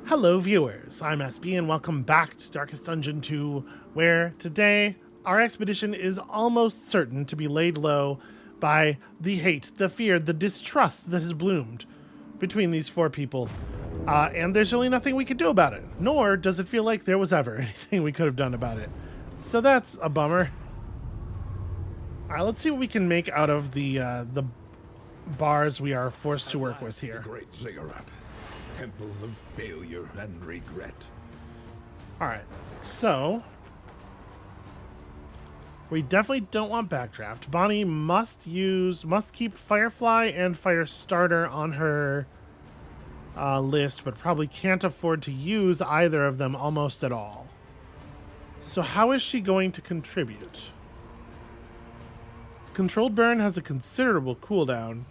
Hello viewers, I'm SB and welcome back to Darkest Dungeon 2, where today our expedition is almost certain to be laid low by the hate, the fear, the distrust that has bloomed between these four people. And there's really nothing we could do about it, nor does it feel like there was ever anything we could have done about it. So that's a bummer. Alright, let's see what we can make out of the bars we are forced to work with here. The great ziggurat, temple of failure and regret. Alright, so we definitely don't want backdraft. Bonnie must keep Firefly and Firestarter on her list, but probably can't afford to use either of them almost at all. So how is she going to contribute? Controlled Burn has a considerable cooldown.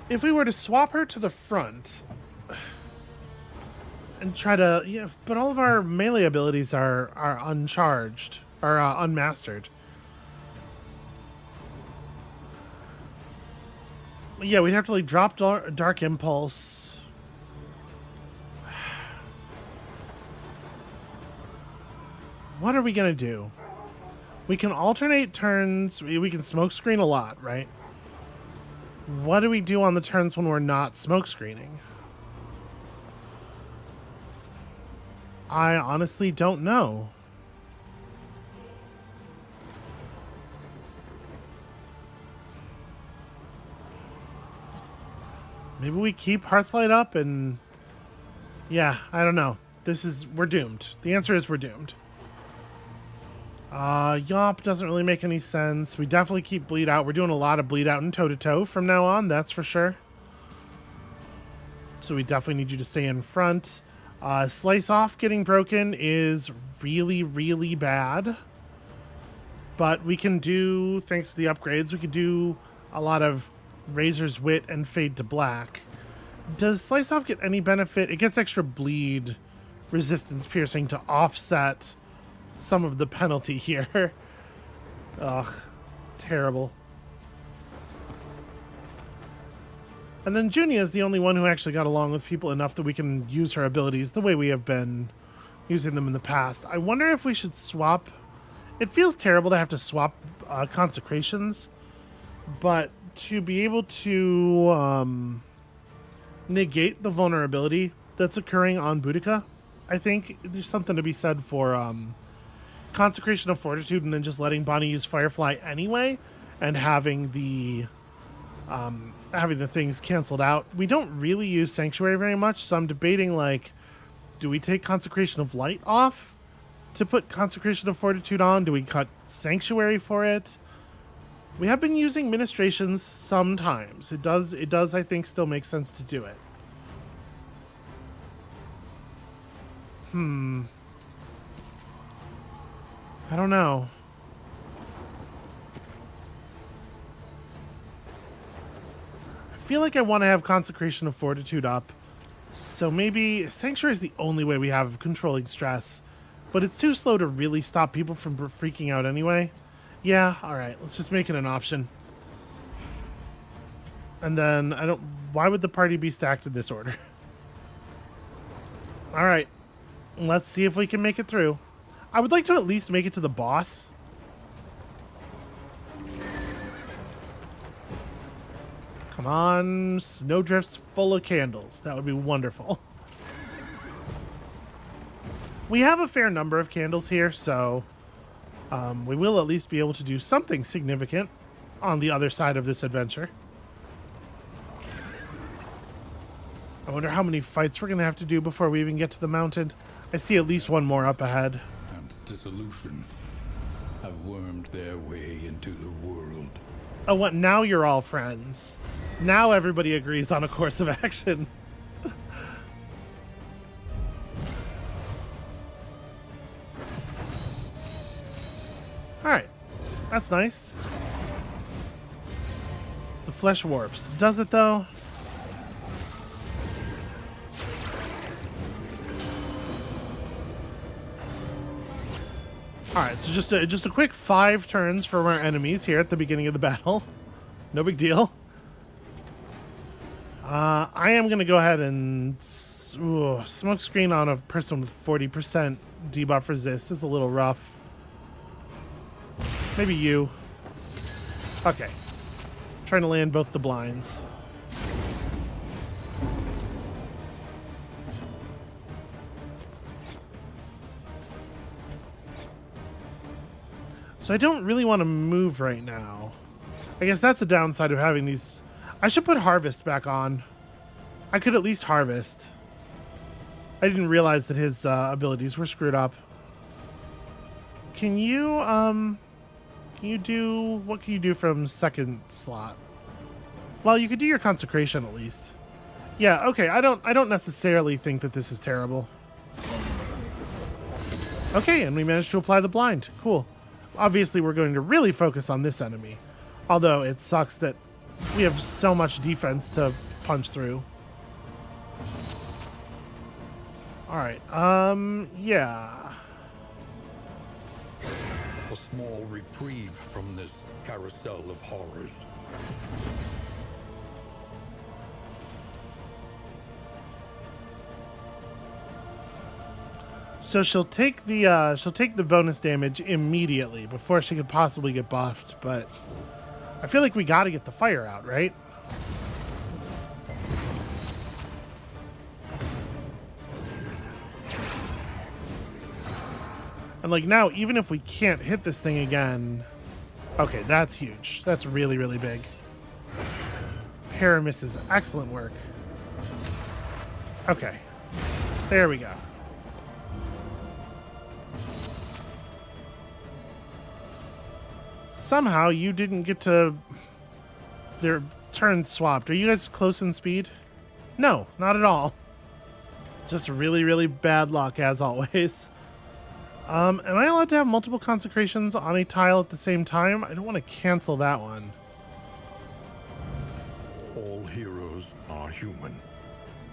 If we were to swap her to the front and try to, yeah, but all of our melee abilities are uncharged, or unmastered. Yeah, we'd have to like drop Dark Impulse. What are we gonna do? We can alternate turns. We can smoke screen a lot, right? What do we do on the turns when we're not smoke screening? I honestly don't know. Maybe we keep Hearthlight up and... yeah, I don't know. We're doomed. The answer is we're doomed. Yop doesn't really make any sense. We definitely keep Bleed Out. We're doing a lot of Bleed Out and toe-to-toe from now on, that's for sure. So we definitely need you to stay in front. Slice Off getting broken is really, really bad. But we can do, thanks to the upgrades, we could do a lot of Razor's Wit and Fade to Black. Does Slice Off get any benefit? It gets extra bleed resistance piercing to offset some of the penalty here. Ugh, terrible. And then Junia is the only one who actually got along with people enough that we can use her abilities the way we have been using them in the past. I wonder if we should swap. It feels terrible to have to swap consecrations, but to be able to negate the vulnerability that's occurring on Boudica, I think there's something to be said for Consecration of Fortitude and then just letting Bonnie use Firefly anyway and having the things canceled out. We don't really use Sanctuary very much, so I'm debating, like, do we take Consecration of Light off to put Consecration of Fortitude on? Do we cut Sanctuary for it? We have been using Ministrations sometimes. It does, I think, still make sense to do it. I don't know. I feel like I want to have Consecration of Fortitude up. So maybe Sanctuary is the only way we have of controlling stress. But it's too slow to really stop people from freaking out anyway. Yeah, alright. Let's just make it an option. And then, why would the party be stacked in this order? Alright. Let's see if we can make it through. I would like to at least make it to the boss. Come on, snowdrifts full of candles. That would be wonderful. We have a fair number of candles here, so we will at least be able to do something significant on the other side of this adventure. I wonder how many fights we're going to have to do before we even get to the mountain. I see at least one more up ahead. Dissolution have wormed their way into the world. Oh, what? Now you're all friends. Now everybody agrees on a course of action. Alright. That's nice. The flesh warps. Does it, though? Alright, so just a quick 5 turns from our enemies here at the beginning of the battle. No big deal. I am going to go ahead and smoke screen on a person with 40% debuff resist. This is a little rough. Maybe you. Okay. Trying to land both the blinds. So I don't really want to move right now. I guess that's the downside of having these. I should put harvest back on. I could at least harvest. I didn't realize that his abilities were screwed up. Can you do, what can you do from second slot? Well, you could do your consecration at least. Yeah, okay, I don't necessarily think that this is terrible. Okay, and we managed to apply the blind. Cool. Obviously, we're going to really focus on this enemy. Although it sucks that we have so much defense to punch through. Alright, yeah. A small reprieve from this carousel of horrors. So she'll take the bonus damage immediately before she could possibly get buffed, but I feel like we got to get the fire out, right? And like now, even if we can't hit this thing again, okay, that's huge. That's really, really big. Paramis is excellent work. Okay, there we go. Somehow you didn't get to their turn swapped. Are you guys close in speed? No, not at all. Just really, really bad luck as always. Am I allowed to have multiple consecrations on a tile at the same time? I don't want to cancel that one. All heroes are human.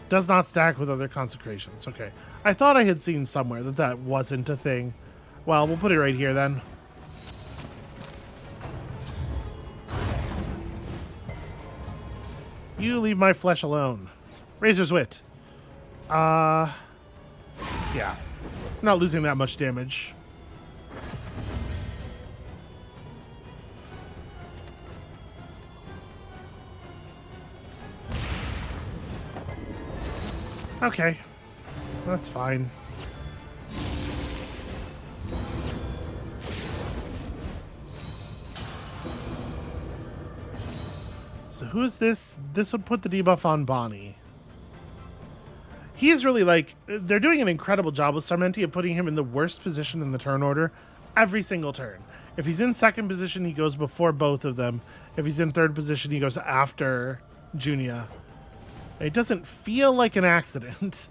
Does not stack with other consecrations. Okay. I thought I had seen somewhere that that wasn't a thing. Well, we'll put it right here then. You leave my flesh alone. Razor's Wit. Yeah. Not losing that much damage. Okay. That's fine. So who is this? This would put the debuff on Bonnie. He is really like, they're doing an incredible job with Sarmenti of putting him in the worst position in the turn order every single turn. If he's in second position, he goes before both of them. If he's in third position, he goes after Junia. It doesn't feel like an accident.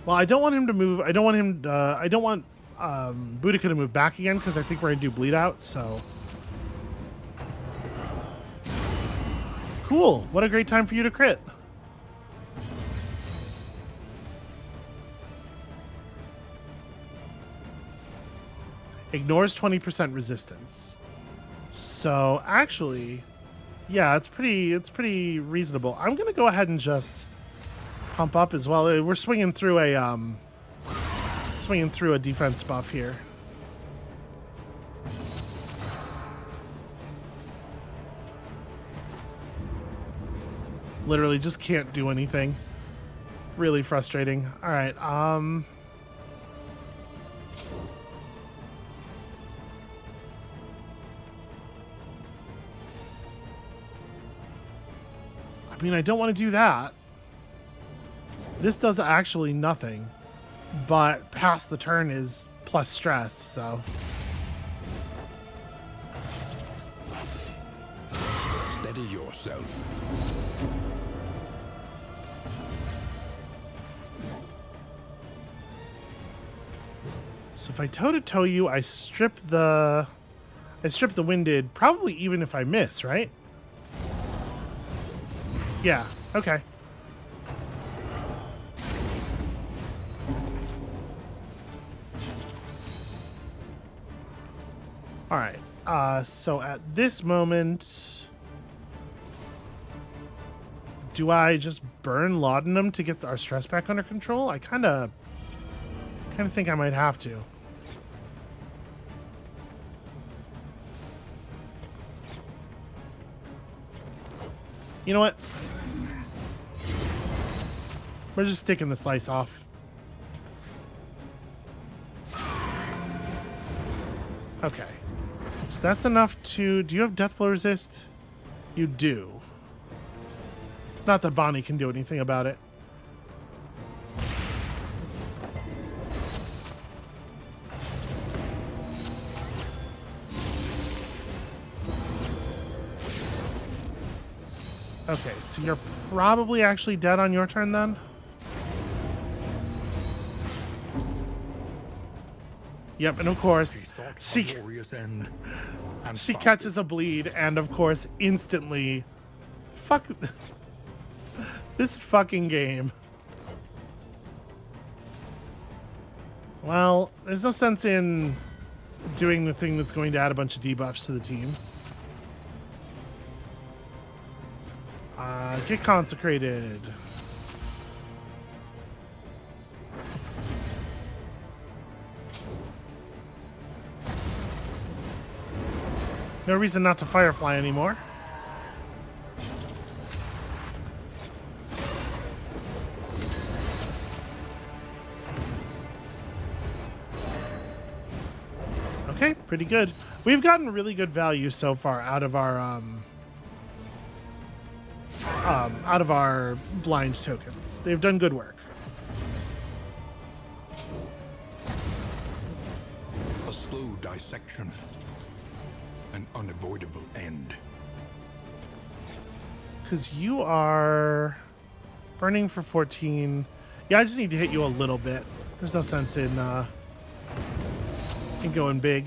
Well, I don't want him to move. I don't want Boudica to move back again because I think we're going to do bleed out, so. Cool. What a great time for you to crit. Ignores 20% resistance. So actually, yeah, it's pretty reasonable. I'm gonna go ahead and just pump up as well. We're swinging through a defense buff here. Literally just can't do anything. Really frustrating. All right. I mean, I don't want to do that. This does actually nothing, but past the turn is plus stress, so. Steady yourself. So if I toe-to-toe you, I strip the winded, probably even if I miss, right? Yeah, okay. All right. So at this moment, Do I just burn laudanum to get our stress back under control? I kind of think I might have to. You know what? We're just sticking the slice off. Okay. So that's enough to... Do you have death blow resist? You do. Not that Bonnie can do anything about it. Okay, so you're probably actually dead on your turn then? Yep, and of course, she catches a bleed, and of course, instantly... Fuck... This fucking game. Well, there's no sense in doing the thing that's going to add a bunch of debuffs to the team. Get consecrated. No reason not to Firefly anymore. Okay, pretty good. We've gotten really good value so far out of our blind tokens. They've done good work. A slow dissection. An unavoidable end. Because you are burning for 14. Yeah, I just need to hit you a little bit. There's no sense in going big.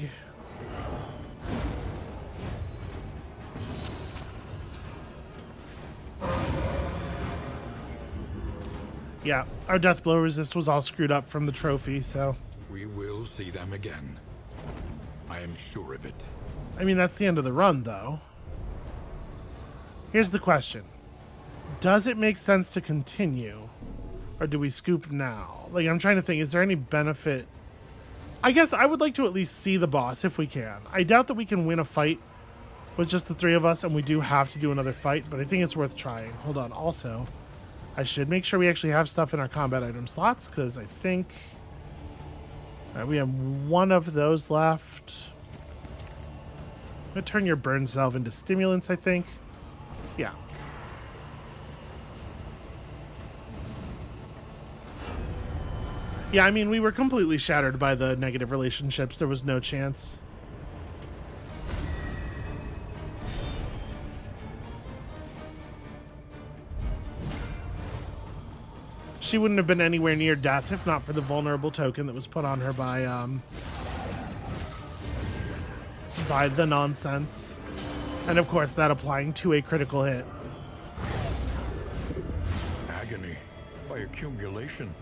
Yeah, our death blow resist was all screwed up from the trophy, so... We will see them again. I am sure of it. I mean, that's the end of the run, though. Here's the question. Does it make sense to continue? Or do we scoop now? Like, I'm trying to think, is there any benefit? I guess I would like to at least see the boss if we can. I doubt that we can win a fight with just the three of us, and we do have to do another fight, but I think it's worth trying. Hold on, also... I should make sure we actually have stuff in our combat item slots, because I think we have one of those left. I'm going to turn your burn salve into stimulants, I think. Yeah. Yeah, I mean, we were completely shattered by the negative relationships. There was no chance. She wouldn't have been anywhere near death if not for the vulnerable token that was put on her by the nonsense. And of course that applying to a critical hit. Agony by accumulation.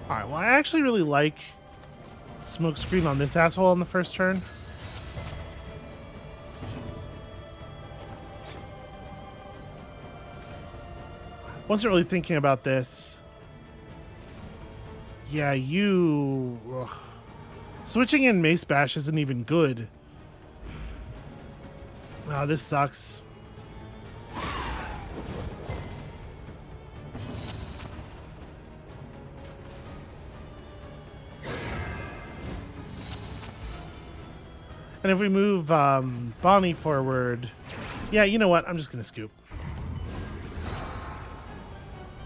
Alright, well I actually really like smoke screen on this asshole on the first turn. Wasn't really thinking about this. Yeah, you... Ugh. Switching in Mace Bash isn't even good. Oh, this sucks. And if we move Bonnie forward... Yeah, you know what? I'm just going to scoop.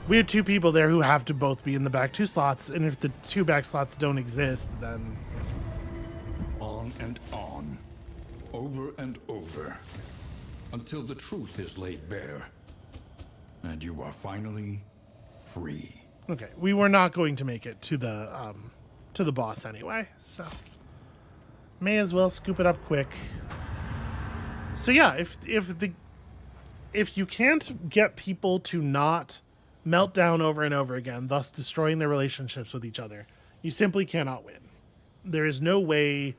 We have two people there who have to both be in the back two slots, and if the two back slots don't exist, then... On and on. Over and over. Until the truth is laid bare. And you are finally free. Okay, we were not going to make it to the boss anyway, so... May as well scoop it up quick. So yeah, if you can't get people to not melt down over and over again, thus destroying their relationships with each other, you simply cannot win. There is no way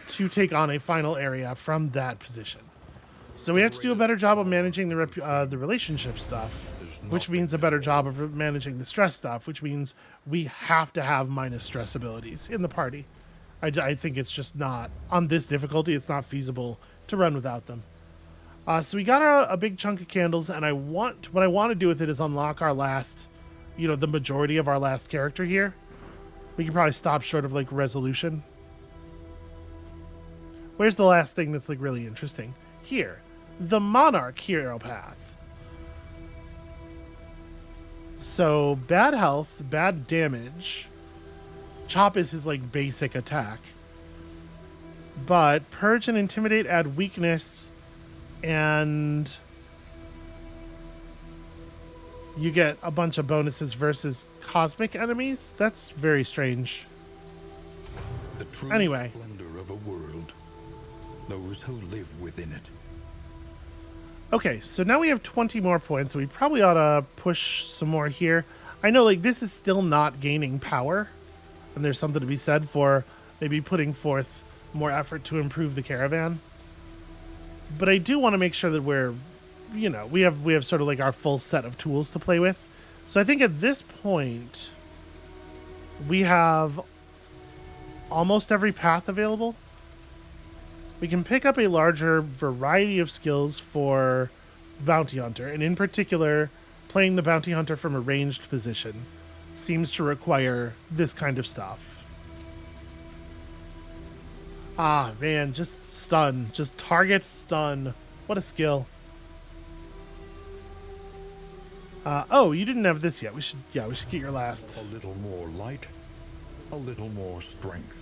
to take on a final area from that position. So we have to do a better job of managing the relationship stuff, which means a better job of managing the stress stuff, which means we have to have minus stress abilities in the party. I think it's just not, on this difficulty, it's not feasible to run without them. So we got a big chunk of candles, and what I want to do with it is unlock our last, the majority of our last character here. We can probably stop short of, like, resolution. Where's the last thing that's, like, really interesting? Here. The Monarch hero path. So, bad health, bad damage. Chop is his, like, basic attack. But Purge and Intimidate add weakness, and you get a bunch of bonuses versus cosmic enemies. That's very strange. The true Anyway. splendor of a world. Those who live within it. Okay, so now we have 20 more points. So we probably ought to push some more here. I know, like, this is still not gaining power, and there's something to be said for maybe putting forth more effort to improve the caravan. But I do want to make sure that we're, we have sort of like our full set of tools to play with. So I think at this point, we have almost every path available. We can pick up a larger variety of skills for Bounty Hunter, and in particular, playing the Bounty Hunter from a ranged position seems to require this kind of stuff. Ah, man, just stun. Just target stun. What a skill. Oh, you didn't have this yet. We should get your last. A little more light, a little more strength.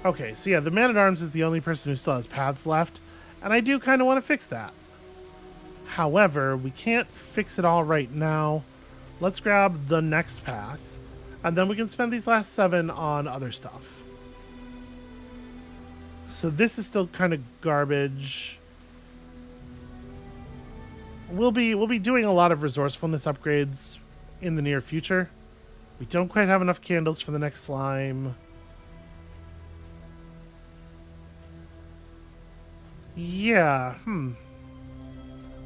Okay, so yeah, the Man-at-Arms is the only person who still has paths left, and I do kind of want to fix that. However, we can't fix it all right now. Let's grab the next path, and then we can spend these last 7 on other stuff. So this is still kind of garbage. We'll be doing a lot of resourcefulness upgrades in the near future. We don't quite have enough candles for the next slime. Yeah,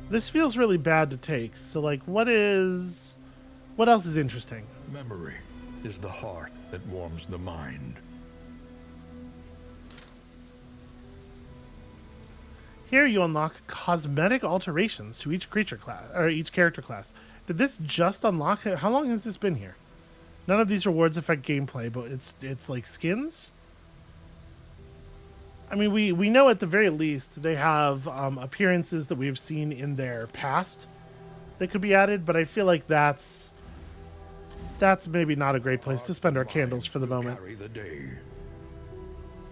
This feels really bad to take. So, like, what else is interesting? Memory is the hearth that warms the mind. Here you unlock cosmetic alterations to each creature class, or each character class. Did this just unlock? How long has this been here? None of these rewards affect gameplay, but it's like skins? I mean, we know at the very least they have appearances that we've seen in their past that could be added, but I feel like that's maybe not a great place to spend our candles for the moment.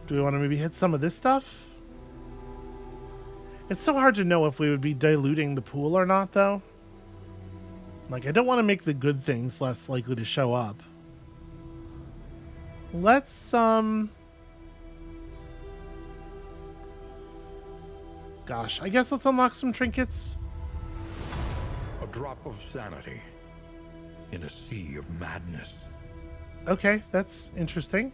Do we want to maybe hit some of this stuff? It's so hard to know if we would be diluting the pool or not, though. Like, I don't want to make the good things less likely to show up. Let's, Gosh, I guess let's unlock some trinkets. A drop of sanity in a sea of madness. Okay, that's interesting.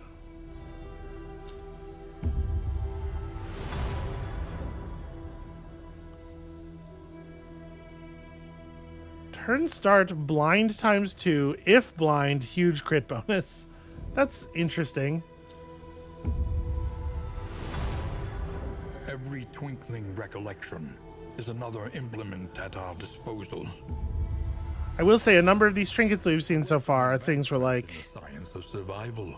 Turn start, blind times 2. If blind, huge crit bonus. That's interesting. Every twinkling recollection is another implement at our disposal. I will say a number of these trinkets we've seen so far are things where, like... The science of survival.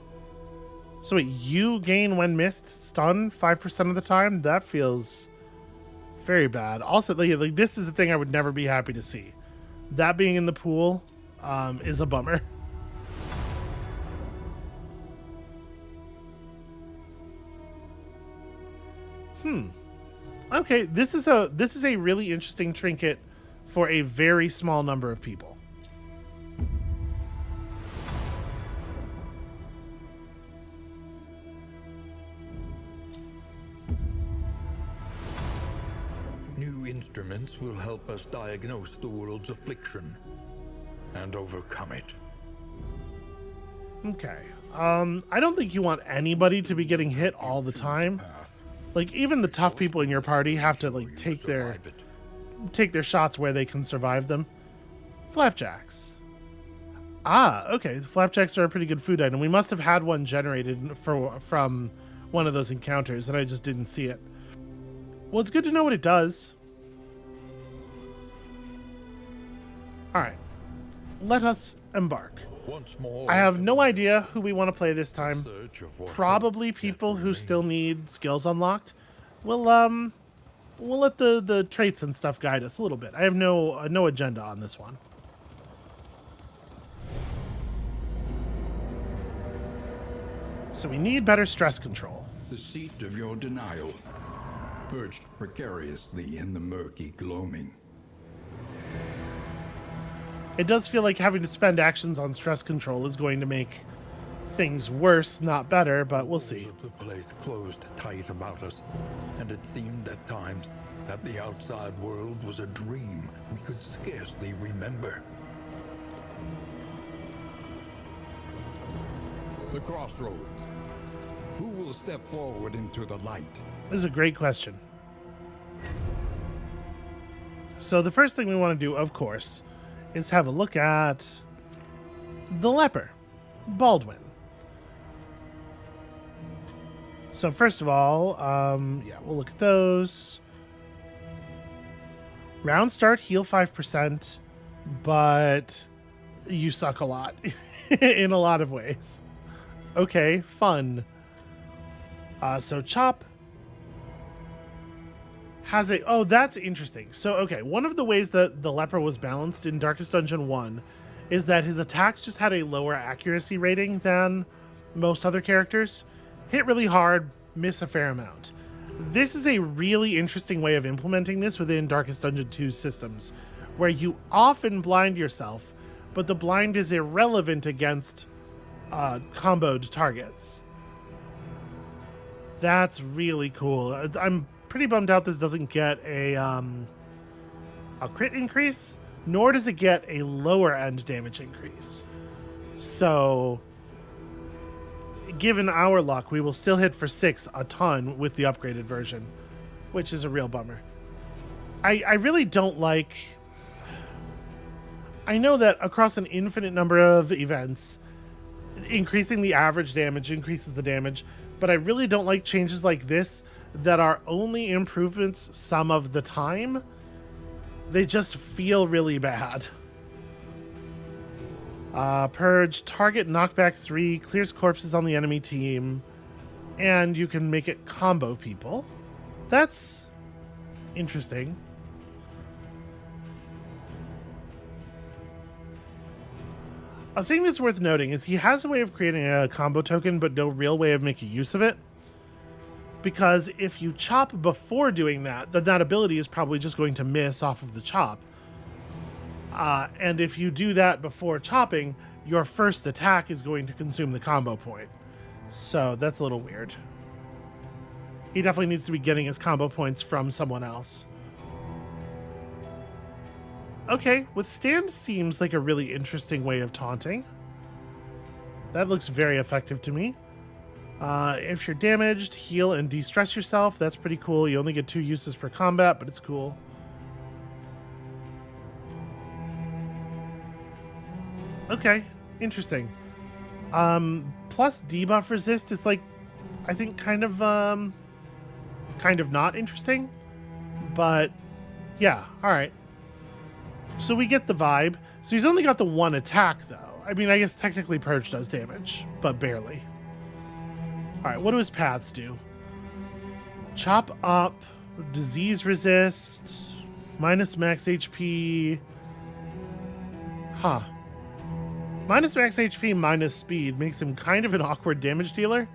So wait, you gain when missed stun 5% of the time? That feels very bad. Also, like this is the thing I would never be happy to see. That being in the pool is a bummer. Okay, this is a really interesting trinket for a very small number of people. New instruments will help us diagnose the world's affliction and overcome it. Okay. I don't think you want anybody to be getting hit all the time. Like, even the tough people in your party have to, like, take their shots where they can survive them. Flapjacks. Ah, okay. Flapjacks are a pretty good food item. We must have had one generated from one of those encounters, and I just didn't see it. Well, it's good to know what it does. Alright. Let us embark. Once more, I have no idea who we want to play this time. Probably people who still need skills unlocked. We'll let the traits and stuff guide us a little bit. I have no agenda on this one. So we need better stress control. The seat of your denial, perched precariously in the murky gloaming. It does feel like having to spend actions on stress control is going to make things worse, not better, but we'll see. The place closed tight about us, and it seemed at times that the outside world was a dream we could scarcely remember. The crossroads. Who will step forward into the light? This is a great question. So the first thing we want to do, of course, is have a look at the leper, Baldwin. So first of all, yeah, we'll look at those. Round start, heal 5%, but you suck a lot in a lot of ways. Okay, fun. So Chop has a... Oh, that's interesting. So, okay, one of the ways that the leper was balanced in Darkest Dungeon 1 is that his attacks just had a lower accuracy rating than most other characters. Hit really hard, miss a fair amount. This is a really interesting way of implementing this within Darkest Dungeon 2 systems, where you often blind yourself, but the blind is irrelevant against comboed targets. That's really cool. I'm pretty bummed out this doesn't get a crit increase, nor does it get a lower end damage increase. So, given our luck, we will still hit for 6 a ton with the upgraded version, which is a real bummer. I really don't like... I know that across an infinite number of events, increasing the average damage increases the damage, but I really don't like changes like this that are only improvements some of the time. They just feel really bad. Purge, target knockback 3, clears corpses on the enemy team, and you can make it combo people. That's interesting. A thing that's worth noting is he has a way of creating a combo token, but no real way of making use of it. Because if you chop before doing that, then that ability is probably just going to miss off of the chop. And if you do that before chopping, your first attack is going to consume the combo point. So that's a little weird. He definitely needs to be getting his combo points from someone else. Okay, withstand seems like a really interesting way of taunting. That looks very effective to me. If you're damaged, heal and de-stress yourself. That's pretty cool. You only get 2 uses per combat, but it's cool. Okay, interesting. Plus debuff resist is like, I think kind of not interesting, but yeah, all right. So we get the vibe. So he's only got the 1 attack though. I mean, I guess technically Purge does damage, but barely. All right, what do his paths do? Chop up, disease resist, minus max HP. Huh. Minus max HP, minus speed makes him kind of an awkward damage dealer.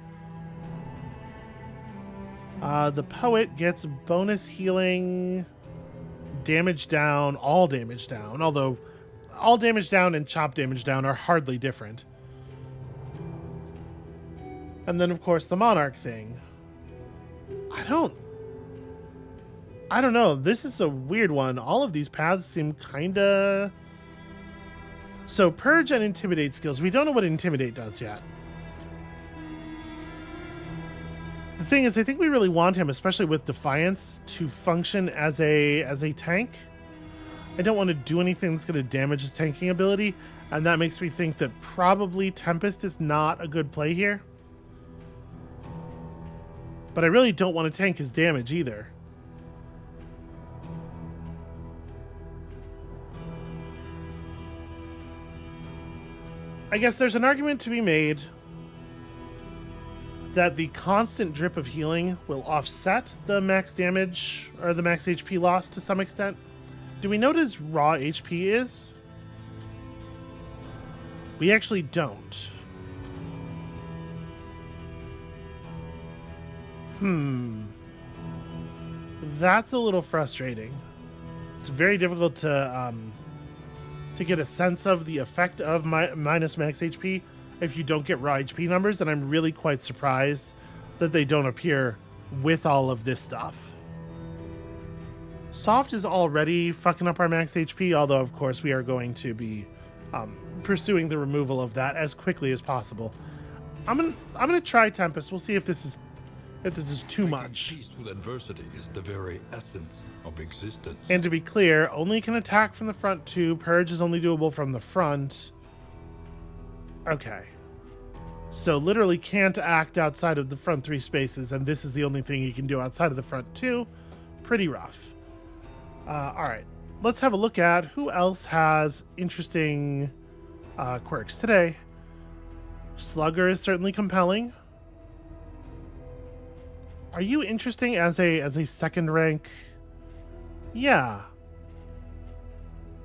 The Poet gets bonus healing, damage down, all damage down, although all damage down and chop damage down are hardly different. And then, of course, the Monarch thing. I don't know. This is a weird one. All of these paths seem kind of So Purge and Intimidate skills. We don't know what Intimidate does yet. The thing is, I think we really want him, especially with Defiance, to function as a tank. I don't want to do anything that's going to damage his tanking ability, and that makes me think that probably Tempest is not a good play here. But I really don't want to tank his damage either. I guess there's an argument to be made that the constant drip of healing will offset the max damage or the max HP loss to some extent. Do we know what his raw HP is? We actually don't. That's a little frustrating. It's very difficult to get a sense of the effect of minus max HP if you don't get raw HP numbers, and I'm really quite surprised that they don't appear with all of this stuff. Soft is already fucking up our max HP, although of course we are going to be pursuing the removal of that as quickly as possible. I'm gonna try Tempest. We'll see if this is too much. Peace with adversity is the very essence of existence. And to be clear, only can attack from the front too. Purge is only doable from the front. Okay. So literally can't act outside of the front 3 spaces, and this is the only thing you can do outside of the front 2. Pretty rough. Alright. Let's have a look at who else has interesting quirks today. Slugger is certainly compelling. Are you interesting as a second rank? Yeah.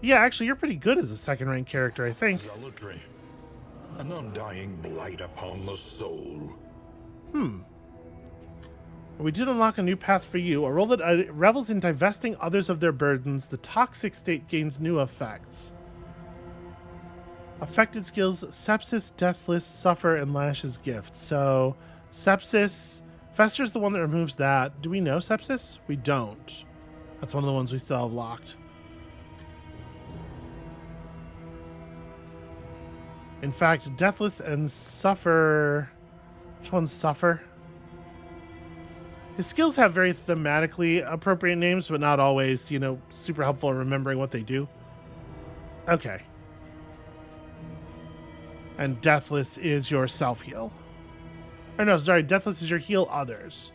Yeah, actually, you're pretty good as a second rank character, I think. Zealotry. An undying blight upon the soul. We did unlock a new path for you. A role that revels in divesting others of their burdens. The toxic state gains new effects. Affected skills: Sepsis, Deathless, Suffer, and Lash's Gift. So, Sepsis... Fester's the one that removes that. Do we know Sepsis? We don't. That's one of the ones we still have locked. In fact, Deathless and Suffer... Which one's Suffer? His skills have very thematically appropriate names, but not always, you know, super helpful in remembering what they do. Okay. And Deathless is your self-heal. Or no, sorry, Deathless is your heal others.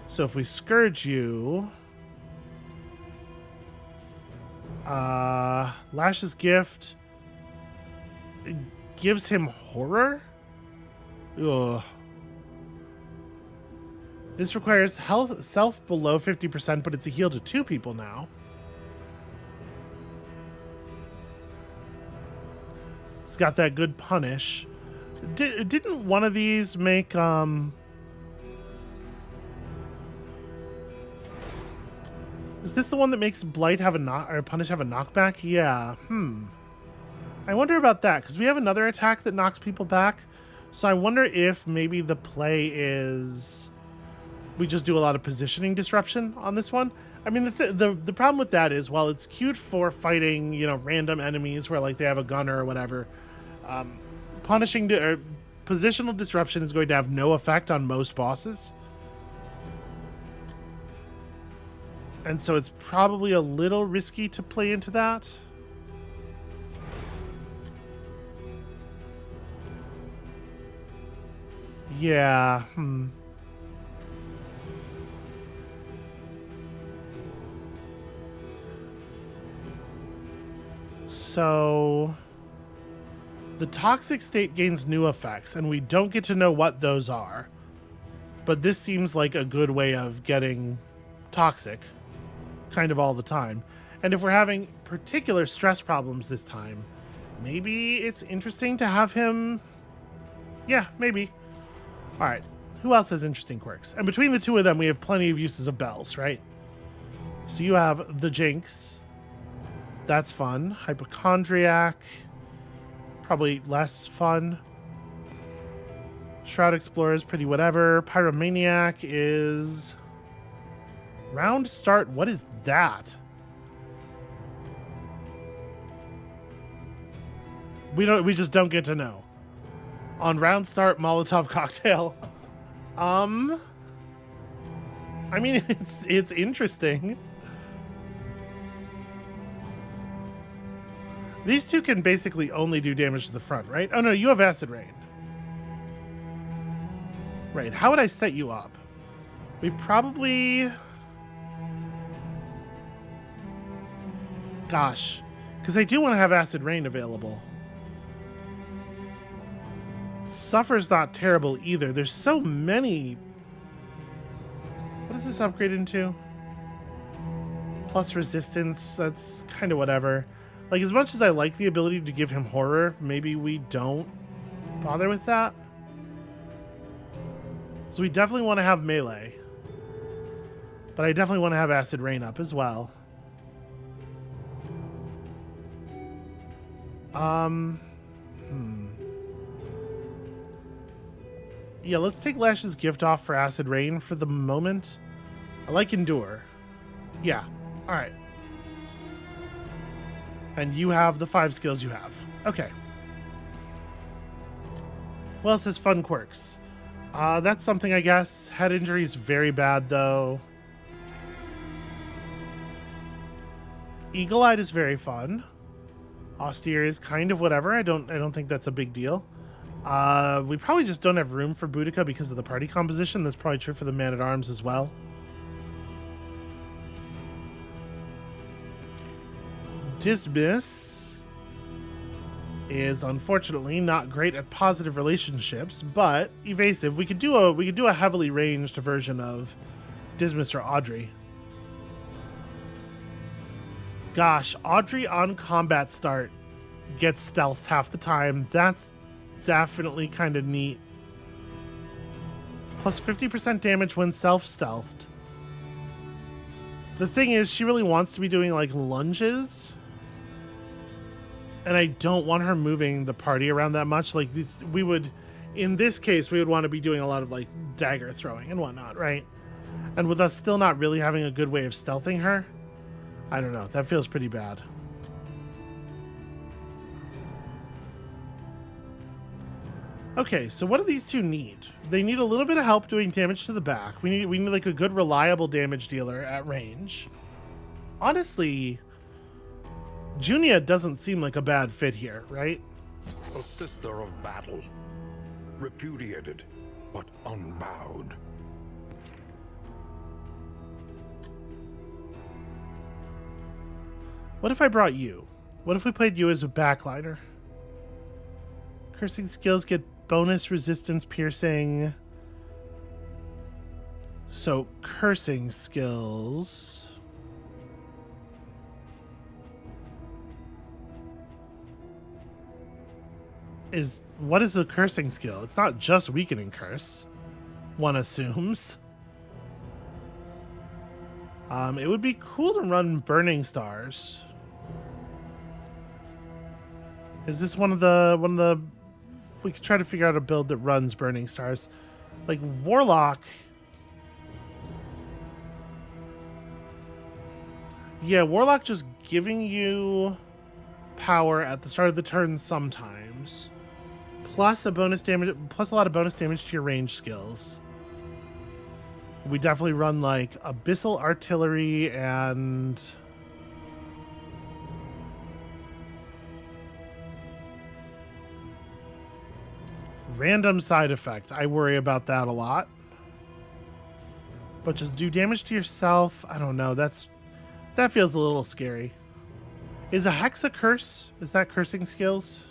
So if we Scourge you... Lash's Gift... It gives him horror? Ugh. This requires self below 50%, but it's a heal to 2 people now. It's got that good punish. Didn't one of these make Is this the one that makes Blight have or Punish have a knockback? Yeah. I wonder about that, because we have another attack that knocks people back. So I wonder if maybe the play is we just do a lot of positioning disruption on this one. I mean, the problem with that is, while it's cute for fighting, you know, random enemies where like they have a gunner or whatever, punishing or positional disruption is going to have no effect on most bosses. And so it's probably a little risky to play into that. Yeah, So the toxic state gains new effects, and we don't get to know what those are. But this seems like a good way of getting toxic kind of all the time. And if we're having particular stress problems this time, maybe it's interesting to have him... Yeah, maybe. All right, who else has interesting quirks? And between the two of them, we have plenty of uses of bells, right? So you have the Jinx. That's fun. Hypochondriac. Probably less fun. Shroud Explorer is pretty whatever. Pyromaniac is... Round start. What is that? We just don't get to know. On round start, Molotov cocktail. I mean, it's interesting. These two can basically only do damage to the front, right? Oh no, you have acid rain. Right, how would I set you up? We probably... Gosh, because I do want to have acid rain available. Suffer's not terrible either. There's so many. What does this upgrade into? Plus resistance. That's kind of whatever. Like, as much as I like the ability to give him horror, maybe we don't bother with that. So we definitely want to have melee. But I definitely want to have acid rain up as well. Yeah, let's take Lash's gift off for acid rain for the moment. I like endure. Yeah, all right. And you have the 5 skills you have. Okay. What else has fun quirks? That's something, I guess. Head injury is very bad, though. Eagle-eyed is very fun. Austere is kind of whatever. I don't think that's a big deal. We probably just don't have room for Boudica because of the party composition. That's probably true for the Man-at-Arms as well. Dismiss is unfortunately not great at positive relationships, but evasive. We could do a heavily ranged version of Dismiss or Audrey. Gosh, Audrey on combat start gets stealthed half the time. That's definitely kind of neat. Plus 50% damage when self-stealthed. The thing is, she really wants to be doing like lunges. And I don't want her moving the party around that much. Like, we would, in this case, we would want to be doing a lot of like dagger throwing and whatnot, right? And with us still not really having a good way of stealthing her, I don't know. That feels pretty bad. Okay, so what do these two need? They need a little bit of help doing damage to the back. We need like a good, reliable damage dealer at range. Honestly, Junia doesn't seem like a bad fit here, right? A sister of battle, repudiated but unbowed. What if I brought you? What if we played you as a backliner? Cursing skills get bonus resistance piercing. So cursing skills. What is a cursing skill? It's not just weakening curse, one assumes. It would be cool to run burning stars. Is this one of the we could try to figure out a build that runs burning stars. Like Warlock. Yeah, Warlock just giving you power at the start of the turn sometimes. Plus a lot of bonus damage to your range skills. We definitely run like Abyssal Artillery and random side effect. I worry about that a lot. But just do damage to yourself. I don't know. That feels a little scary. Is a Hex a curse? Is that cursing skills?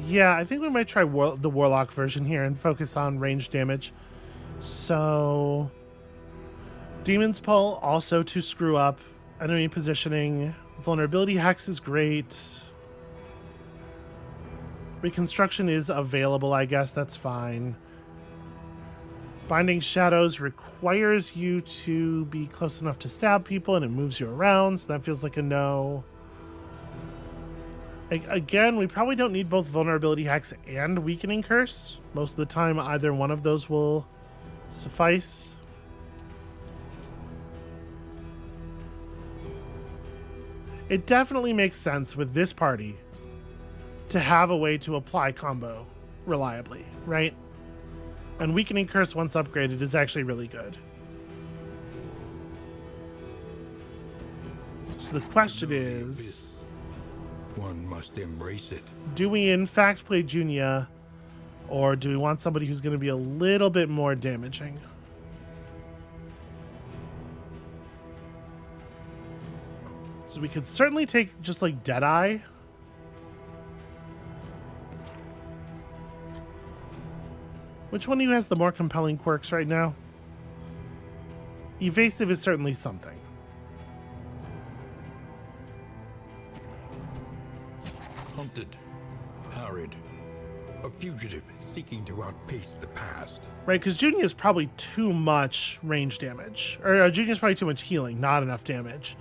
Yeah, I think we might try the Warlock version here and focus on range damage. So, Demon's Pull also to screw up enemy positioning. Vulnerability Hex is great. Reconstruction is available, I guess. That's fine. Binding Shadows requires you to be close enough to stab people, and it moves you around, so that feels like a no. Again, we probably don't need both vulnerability hacks and weakening curse. Most of the time, either one of those will suffice. It definitely makes sense with this party to have a way to apply combo reliably, right? And weakening curse once upgraded is actually really good. So the question is, one must embrace it. do we in fact play Junia, or do we want somebody who's going to be a little bit more damaging? So we could certainly take just like Deadeye. Which one of you has the more compelling quirks right now? Evasive is certainly something. Hunted, harried, a fugitive seeking to outpace the past. Right, because Junia is probably too much range damage. Or Junia is probably too much healing, not enough damage.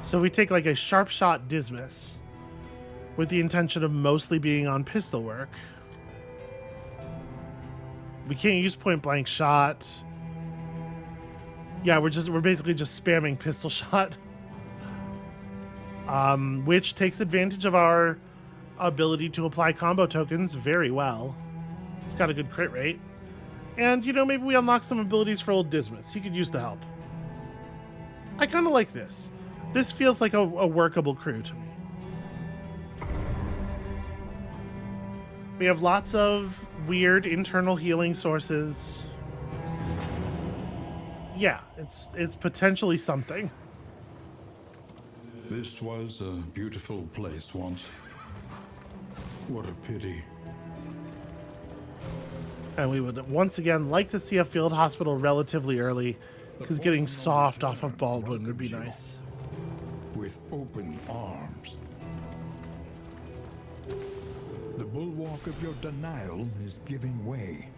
So if we take like a sharp shot Dismas with the intention of mostly being on pistol work. We can't use point blank shot. Yeah, we're basically just spamming pistol shot. Which takes advantage of our ability to apply combo tokens very well. It's got a good crit rate. And, you know, maybe we unlock some abilities for old Dismas. He could use the help. I kind of like this. This feels like a workable crew to me. We have lots of weird internal healing sources. Yeah, it's potentially something. This was a beautiful place once. What a pity. And we would once again like to see a field hospital relatively early, because getting soft off of Baldwin would be nice. With open arms. The bulwark of your denial is giving way.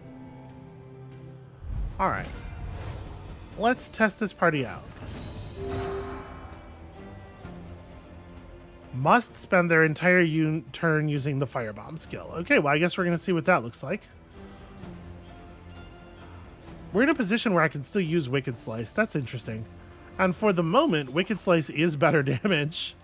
All right. Let's test this party out. Must spend their entire turn using the firebomb skill. Okay, well, I guess we're going to see what that looks like. We're in a position where I can still use Wicked Slice. That's interesting. And for the moment, Wicked Slice is better damage.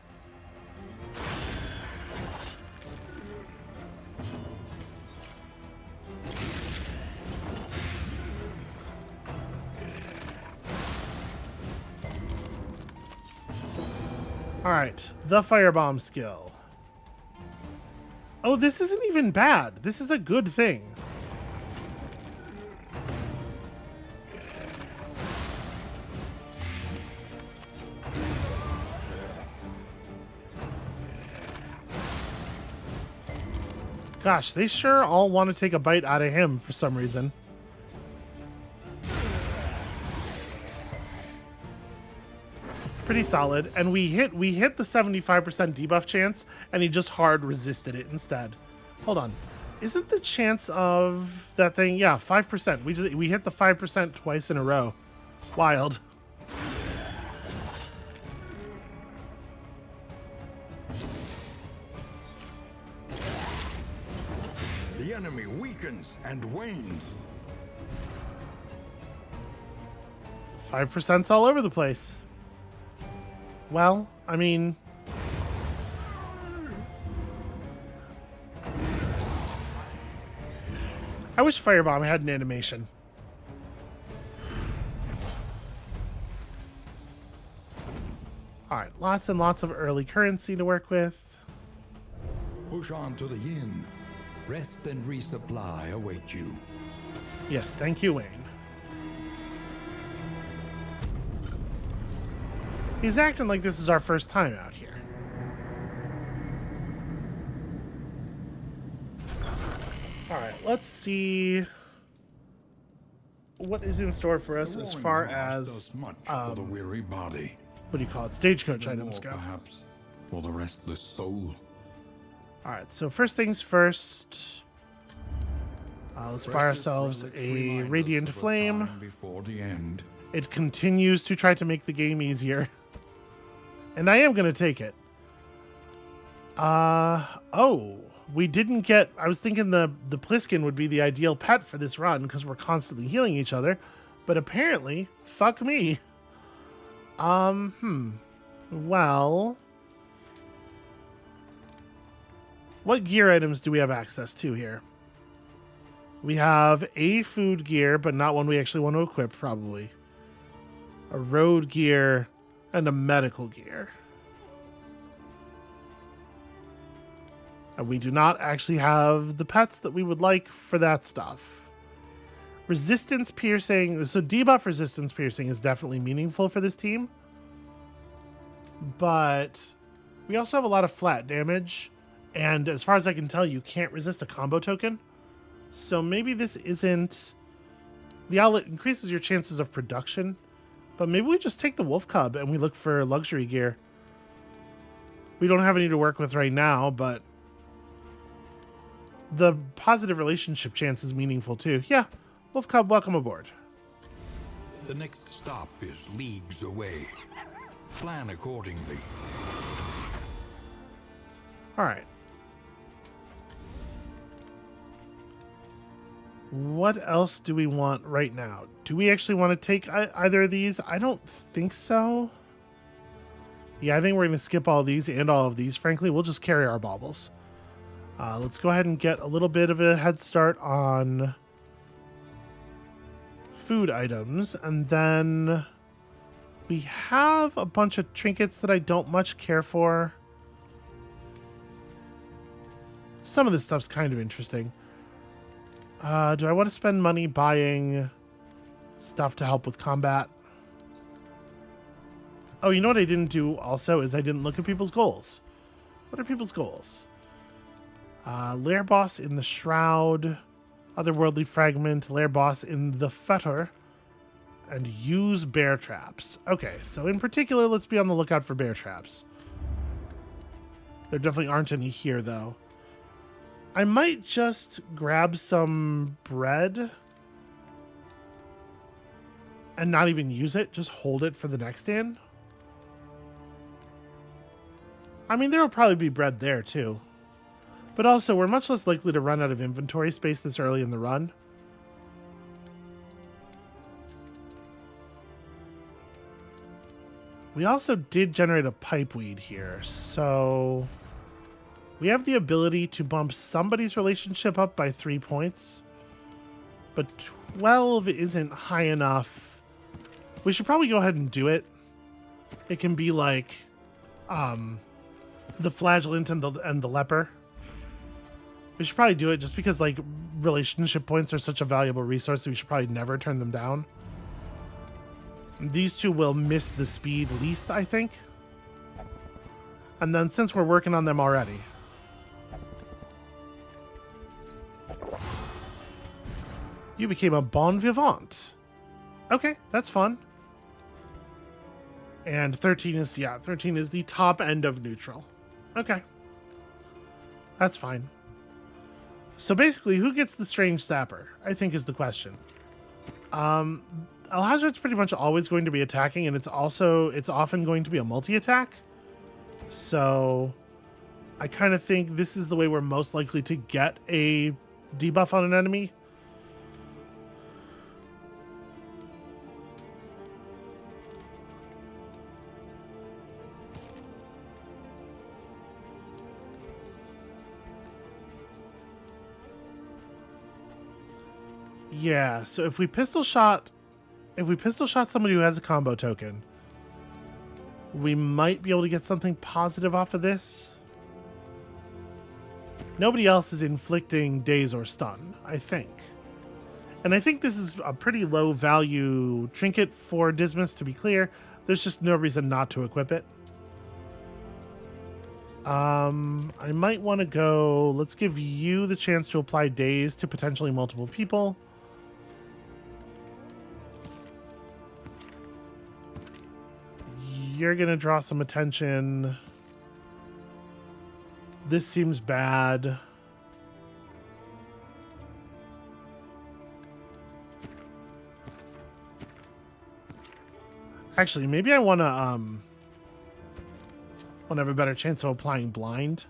All right, the firebomb skill. Oh, this isn't even bad. This is a good thing. Gosh, they sure all want to take a bite out of him for some reason. Pretty solid. And we hit the 75% debuff chance, and he just hard resisted it instead. Hold on. Isn't the chance of that thing? Yeah, 5%. We hit the 5% twice in a row. Wild. The enemy weakens and wanes. 5%'s all over the place. Well, I mean... I wish Firebomb had an animation. Alright, lots and lots of early currency to work with. Push on to the inn. Rest and resupply await you. Yes, thank you, Wayne. He's acting like this is our first time out here. Alright, let's see what is in store for us as far as much for the weary body. what do you call it? Stagecoach items go. Perhaps for the restless soul. Alright, so first things first. Let's buy ourselves a Radiant Flame. Before the end. It continues to try to make the game easier. And I am going to take it. Oh, we didn't get, I was thinking the Pliskin would be the ideal pet for this run because we're constantly healing each other, but apparently, fuck me. Well, what gear items do we have access to here? We have a food gear, but not one we actually want to equip, probably. A road gear and a medical gear. And we do not actually have the pets that we would like for that stuff. Resistance piercing. So debuff resistance piercing is definitely meaningful for this team. But we also have a lot of flat damage. And as far as I can tell, you can't resist a combo token. So maybe this isn't... The outlet increases your chances of production. But maybe we just take the wolf cub and we look for luxury gear. We don't have any to work with right now, but... the positive relationship chance is meaningful too. Yeah, Wolf Cub, welcome aboard. The next stop is leagues away. Plan accordingly. All right. What else do we want right now? Do we actually want to take either of these? I don't think so. Yeah, I think we're going to skip all these and all of these. Frankly, we'll just carry our baubles. Let's go ahead and get a little bit of a head start on food items. And then we have a bunch of trinkets that I don't much care for. Some of this stuff's kind of interesting. Do I want to spend money buying stuff to help with combat? Oh, you know what I didn't do also is I didn't look at people's goals. What are people's goals? Lair boss in the Shroud, Otherworldly Fragment, Lair boss in the Fetter, and use bear traps. Okay, so in particular, let's be on the lookout for bear traps. There definitely aren't any here, though. I might just grab some bread and not even use it, just hold it for the next stand. I mean, there will probably be bread there, too. But also, we're much less likely to run out of inventory space this early in the run. We also did generate a pipeweed here, so we have the ability to bump somebody's relationship up by 3 points. But 12 isn't high enough. We should probably go ahead and do it. It can be like the flagellant and the leper. We should probably do it just because, like, relationship points are such a valuable resource that we should probably never turn them down. These two will miss the speed least, I think. And then since we're working on them already. You became a bon vivant. Okay, that's fun. And 13 is, yeah, 13 is the top end of neutral. Okay. That's fine. So basically, who gets the strange sapper, I think is the question. Alhazred's pretty much always going to be attacking, and it's often going to be a multi-attack. So I kind of think this is the way we're most likely to get a debuff on an enemy. Yeah, so if we pistol shot somebody who has a combo token, we might be able to get something positive off of this. Nobody else is inflicting daze or stun, I think. And I think this is a pretty low value trinket for Dismas, to be clear. There's just no reason not to equip it. I might want to go, let's give you the chance to apply daze to potentially multiple people. You're going to draw some attention. This seems bad. Actually, maybe I want to have a better chance of applying blind.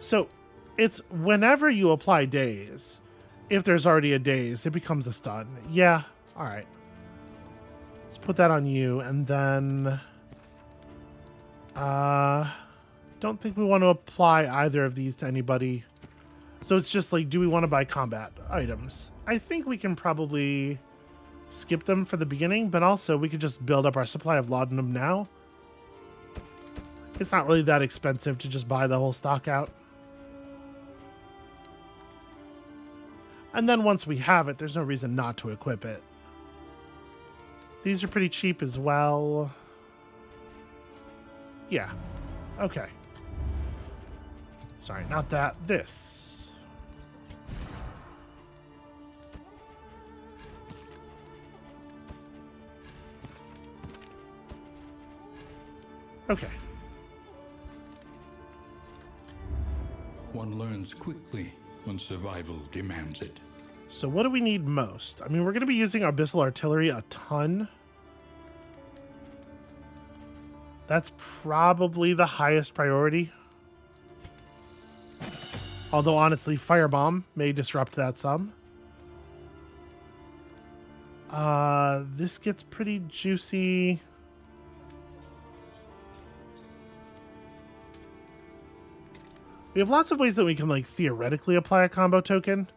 So it's whenever you apply daze, if there's already a daze, it becomes a stun. Yeah, all right. Let's put that on you, and then don't think we want to apply either of these to anybody. So it's just like, do we want to buy combat items? I think we can probably skip them for the beginning, but also we could just build up our supply of laudanum now. It's not really that expensive to just buy the whole stock out. And then once we have it, there's no reason not to equip it. These are pretty cheap as well. Yeah. Okay. Sorry, not that. This. Okay. One learns quickly when survival demands it. So what do we need most? I mean, we're going to be using abyssal artillery a ton. That's probably the highest priority. Although, honestly, firebomb may disrupt that some. This gets pretty juicy. We have lots of ways that we can, like, theoretically apply a combo token.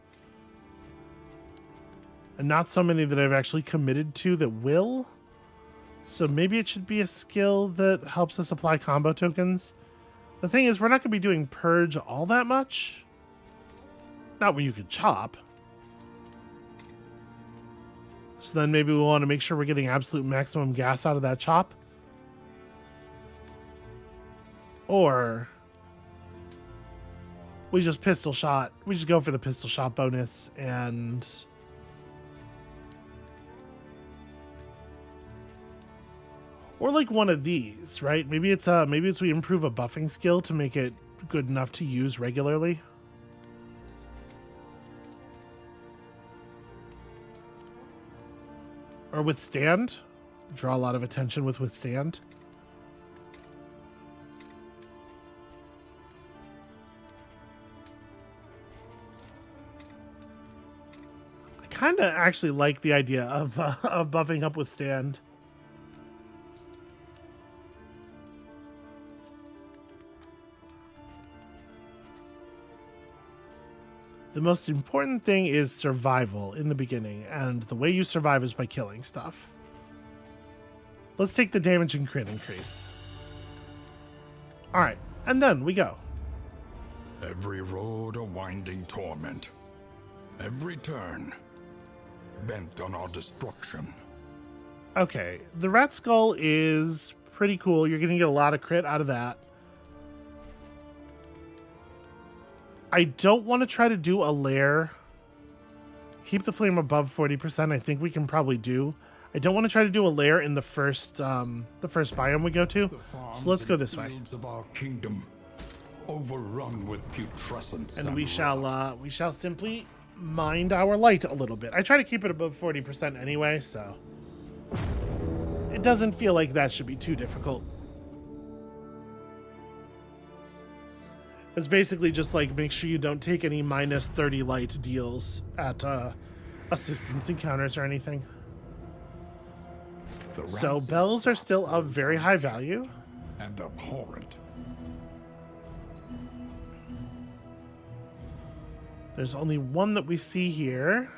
And not so many that I've actually committed to that will. So maybe it should be a skill that helps us apply combo tokens. The thing is, we're not going to be doing purge all that much. Not when you could chop. So then maybe we want to make sure we're getting absolute maximum gas out of that chop. Or we just pistol shot. We just go for the pistol shot bonus and or like one of these, right? Maybe it's we improve a buffing skill to make it good enough to use regularly. Or withstand. Draw a lot of attention with withstand. I kind of actually like the idea of buffing up withstand. The most important thing is survival in the beginning, and the way you survive is by killing stuff. Let's take the damage and crit increase. All right, and then we go. Every road a winding torment. Every turn bent on our destruction. Okay, the rat skull is pretty cool. You're going to get a lot of crit out of that. I don't want to try to do a lair. Keep the flame above 40%. I think we can probably do. I don't want to try to do a lair in the first biome we go to. So let's go this way. Of our kingdom, overrun with putrescence. And we shall simply mind our light a little bit. I try to keep it above 40% anyway, so it doesn't feel like that should be too difficult. It's basically just like make sure you don't take any minus 30 light deals at assistance encounters or anything. So bells are still of very high value. And abhorrent. There's only one that we see here.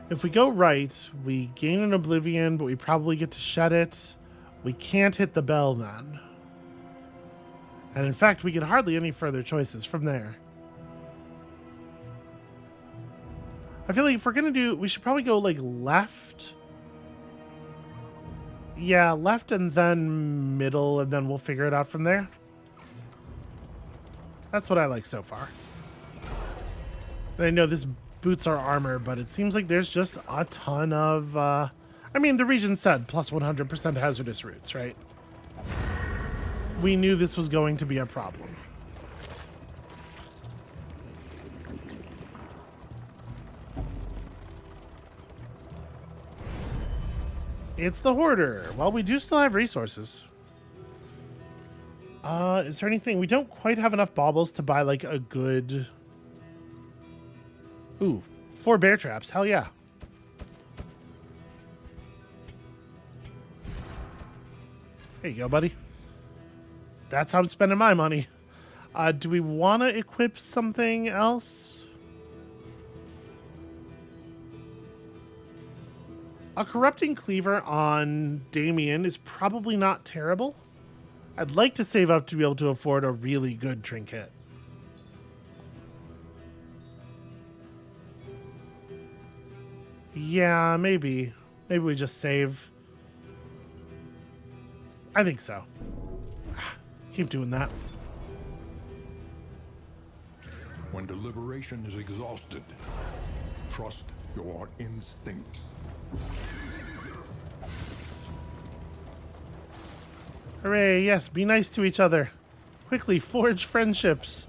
If we go right, we gain an oblivion, but we probably get to shed it. We can't hit the bell then. And in fact, we get hardly any further choices from there. I feel like if we're going to do, we should probably go like left. Yeah, left and then middle, and then we'll figure it out from there. That's what I like so far. And I know this boots our armor, but it seems like there's just a ton of, I mean, the region said plus 100% hazardous routes, right? We knew this was going to be a problem. It's the Hoarder. Well, we do still have resources. Is there anything? We don't quite have enough baubles to buy like a good... Ooh, 4 bear traps. Hell yeah. There you go, buddy. That's how I'm spending my money. Do we want to equip something else? A corrupting cleaver on Damien is probably not terrible. I'd like to save up to be able to afford a really good trinket. Yeah, maybe. Maybe we just save. I think so. Keep doing that. When deliberation is exhausted, trust your instincts. Hooray, yes, be nice to each other. Quickly forge friendships.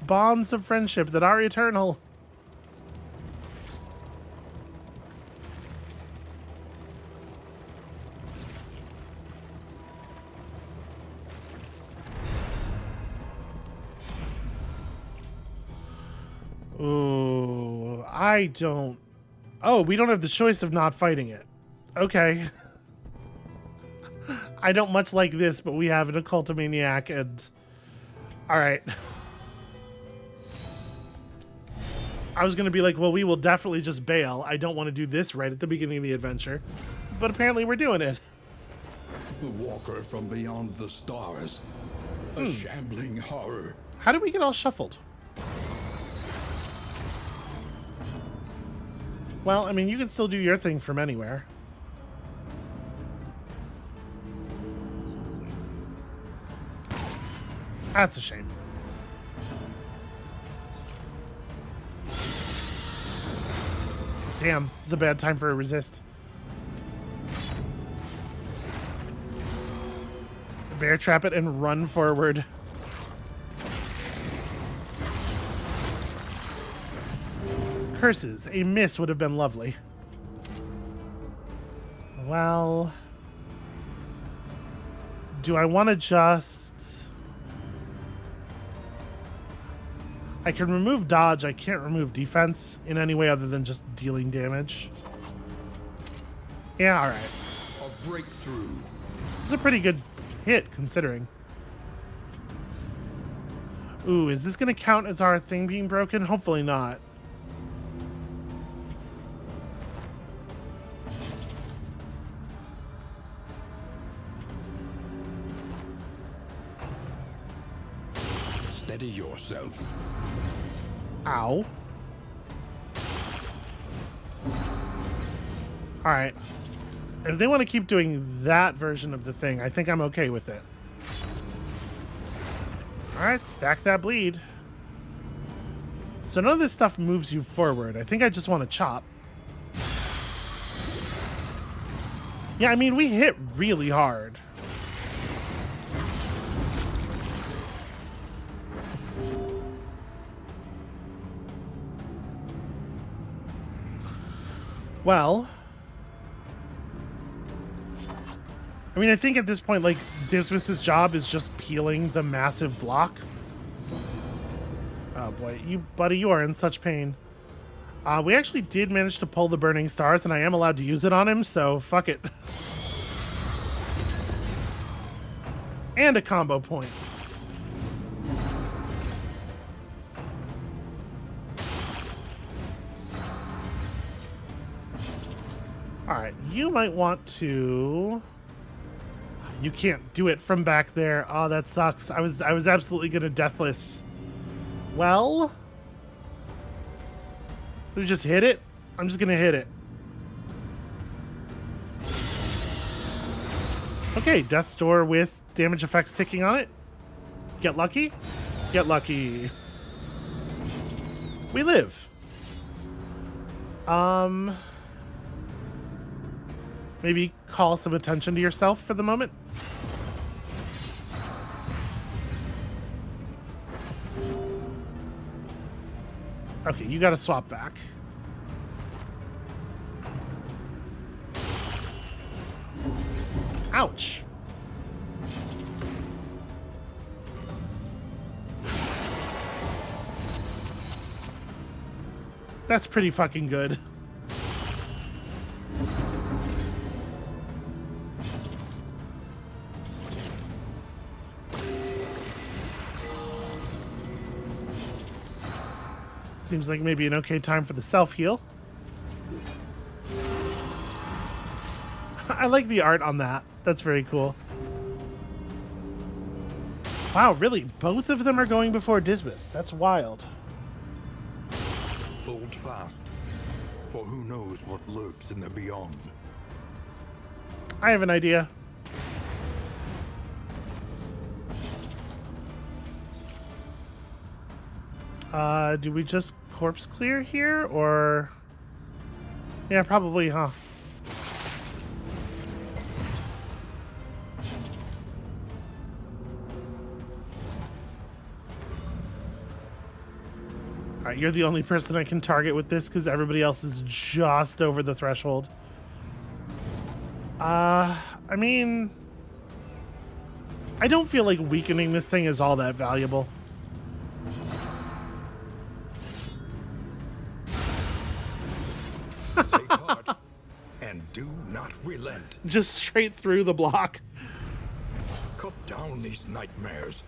Bonds of friendship that are eternal. Ooh, I don't... Oh, we don't have the choice of not fighting it. Okay. I don't much like this, but we have an occultomaniac and... Alright. I was going to be like, well, we will definitely just bail. I don't want to do this right at the beginning of the adventure. But apparently we're doing it. The walker from beyond the stars. A shambling horror. How did we get all shuffled? Well, I mean, you can still do your thing from anywhere. That's a shame. Damn, this is a bad time for a resist. Bear trap it and run forward. Curses. A miss would have been lovely. Well... Do I want to just... I can remove dodge. I can't remove defense in any way other than just dealing damage. Yeah, alright. A breakthrough. It's a pretty good hit, considering. Ooh, is this going to count as our thing being broken? Hopefully not. Steady yourself. Ow. Alright. If they want to keep doing that version of the thing, I think I'm okay with it. Alright, stack that bleed. So none of this stuff moves you forward. I think I just want to chop. Yeah, I mean, we hit really hard. Well, I mean, I think at this point, like, Dismis's job is just peeling the massive block. Oh boy, buddy, you are in such pain. We actually did manage to pull the Burning Stars, and I am allowed to use it on him, so fuck it. And a combo point. Alright, you might want to... You can't do it from back there. Oh, that sucks. I was absolutely gonna Deathless. Well... We just hit it? I'm just gonna hit it. Okay, Death's Door with damage effects ticking on it. Get lucky? Get lucky. We live. Maybe call some attention to yourself for the moment. Okay, you gotta swap back. Ouch. That's pretty fucking good. Seems like maybe an okay time for the self-heal. I like the art on that. That's very cool. Wow, really? Both of them are going before Dismas. That's wild. Hold fast, for who knows what lurks in the beyond. I have an idea. Do we just corpse clear here, or... Yeah, probably, huh? Alright, you're the only person I can target with this because everybody else is just over the threshold. I mean... I don't feel like weakening this thing is all that valuable. Take heart and do not relent. Just straight through the block. Cut down these nightmares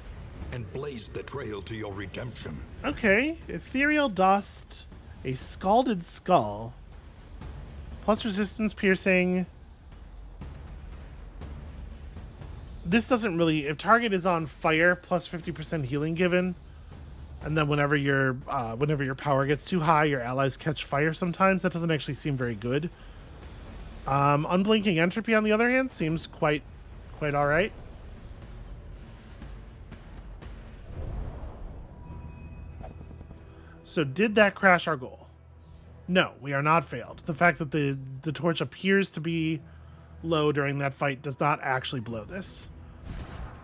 and blaze the trail to your redemption. Okay, ethereal dust, a scalded skull, plus resistance piercing. This doesn't really, if target is on fire, plus 50% healing given, and then whenever your power gets too high, your allies catch fire sometimes. That doesn't actually seem very good. Unblinking entropy, on the other hand, seems quite all right. So did that crash our goal? No, we are not failed. The fact that the torch appears to be low during that fight does not actually blow this.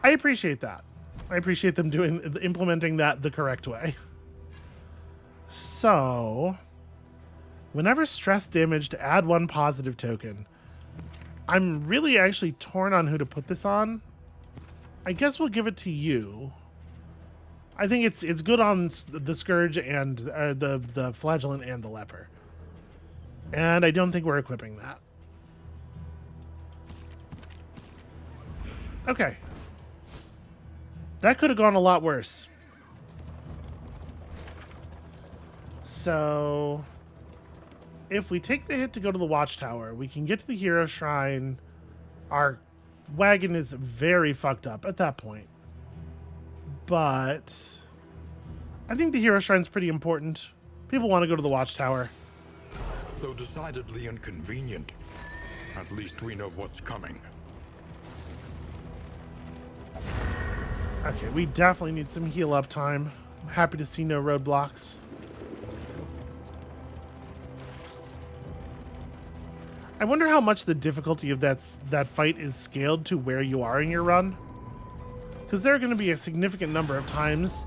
I appreciate that. I appreciate them implementing that the correct way. So, whenever stress damaged, add 1 positive token. I'm really actually torn on who to put this on. I guess we'll give it to you. I think it's good on the Scourge and the Flagellant and the Leper. And I don't think we're equipping that. Okay. That could have gone a lot worse. So, if we take the hit to go to the Watchtower, we can get to the Hero Shrine. Our wagon is very fucked up at that point. But I think the Hero Shrine's pretty important. People want to go to the Watchtower. Though decidedly inconvenient, at least we know what's coming. Okay, we definitely need some heal up time. I'm happy to see no roadblocks. I wonder how much the difficulty of that fight is scaled to where you are in your run. Because there are going to be a significant number of times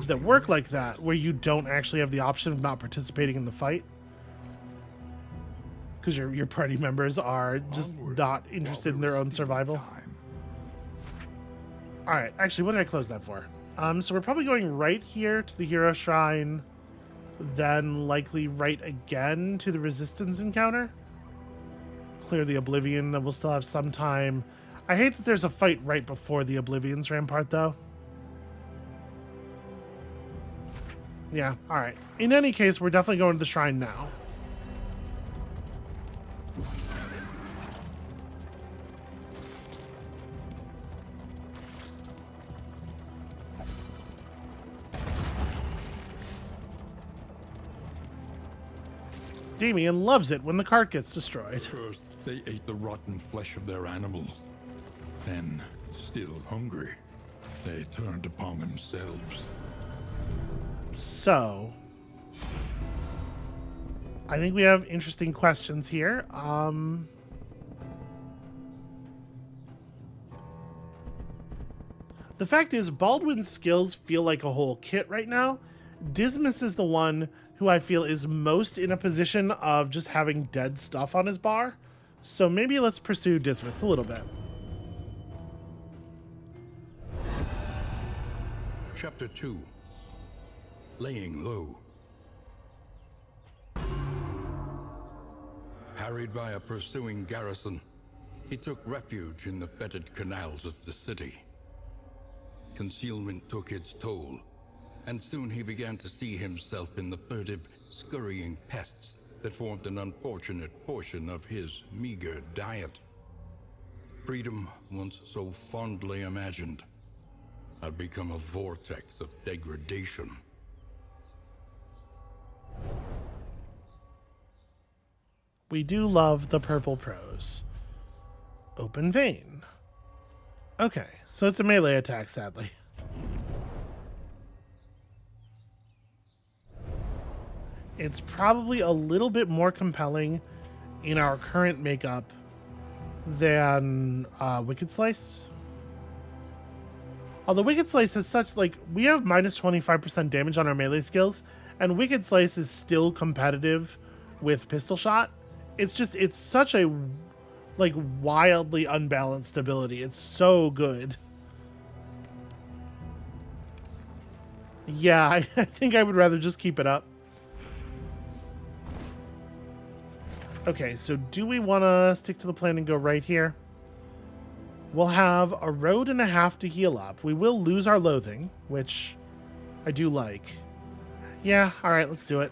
that work like that, where you don't actually have the option of not participating in the fight. Because your party members are just not interested in their own survival. Alright, actually, what did I close that for? So we're probably going right here to the Hero Shrine, then likely right again to the Resistance encounter. Clear the Oblivion, then we'll still have some time. I hate that there's a fight right before the Oblivion's Rampart, though. Yeah, alright. In any case, we're definitely going to the shrine now. Damien loves it when the cart gets destroyed. First, they ate the rotten flesh of their animals. Then, still hungry, they turned upon themselves. So, I think we have interesting questions here. The fact is, Baldwin's skills feel like a whole kit right now. Dismas is the one who I feel is most in a position of just having dead stuff on his bar. So maybe let's pursue Dismas a little bit. Chapter 2. Laying Low. Harried by a pursuing garrison, he took refuge in the fetid canals of the city. Concealment took its toll, and soon he began to see himself in the furtive, scurrying pests that formed an unfortunate portion of his meager diet. Freedom, once so fondly imagined, had become a vortex of degradation. We do love the purple prose. Open vein. Okay, so it's a melee attack, sadly. It's probably a little bit more compelling in our current makeup than Wicked Slice. Although Wicked Slice has such, like, we have minus 25% damage on our melee skills, and Wicked Slice is still competitive with Pistol Shot. It's just, it's such a, like, wildly unbalanced ability. It's so good. Yeah, I think I would rather just keep it up. Okay, so do we want to stick to the plan and go right here? We'll have a road and a half to heal up. We will lose our loathing, which I do like. Yeah, all right, let's do it.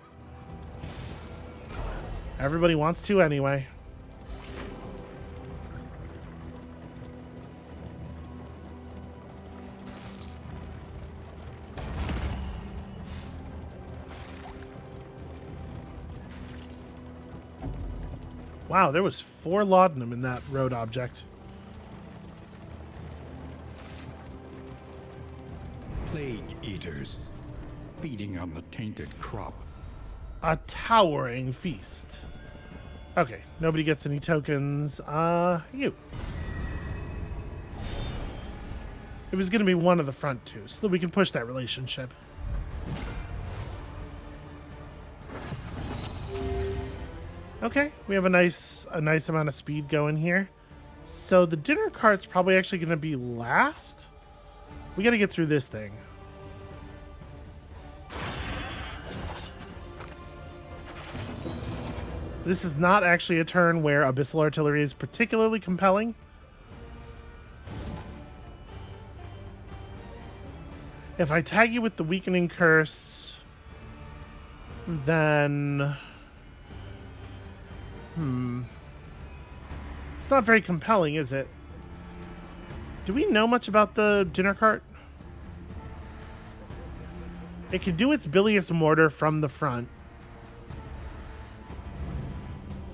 Everybody wants to anyway. Wow, there was 4 laudanum in that road object. Plague eaters, feeding on the tainted crop. A towering feast. Okay, nobody gets any tokens. You. It was going to be one of the front two, so that we can push that relationship. Okay, we have a nice amount of speed going here. So the dinner cart's probably actually going to be last. We got to get through this thing. This is not actually a turn where Abyssal Artillery is particularly compelling. If I tag you with the Weakening Curse, then... It's not very compelling, is it? Do we know much about the dinner cart? It can do its bilious mortar from the front.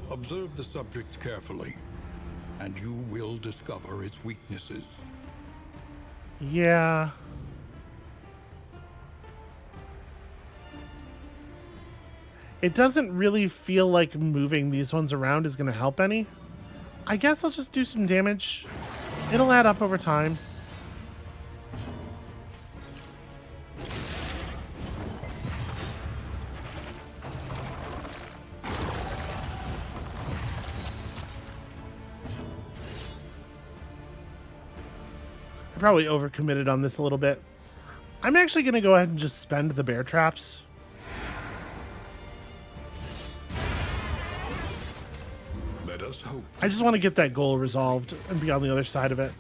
Observe the subject carefully, and you will discover its weaknesses. Yeah. It doesn't really feel like moving these ones around is going to help any. I guess I'll just do some damage. It'll add up over time. I probably overcommitted on this a little bit. I'm actually going to go ahead and just spend the bear traps. Let us hope. I just want to get that goal resolved and be on the other side of it.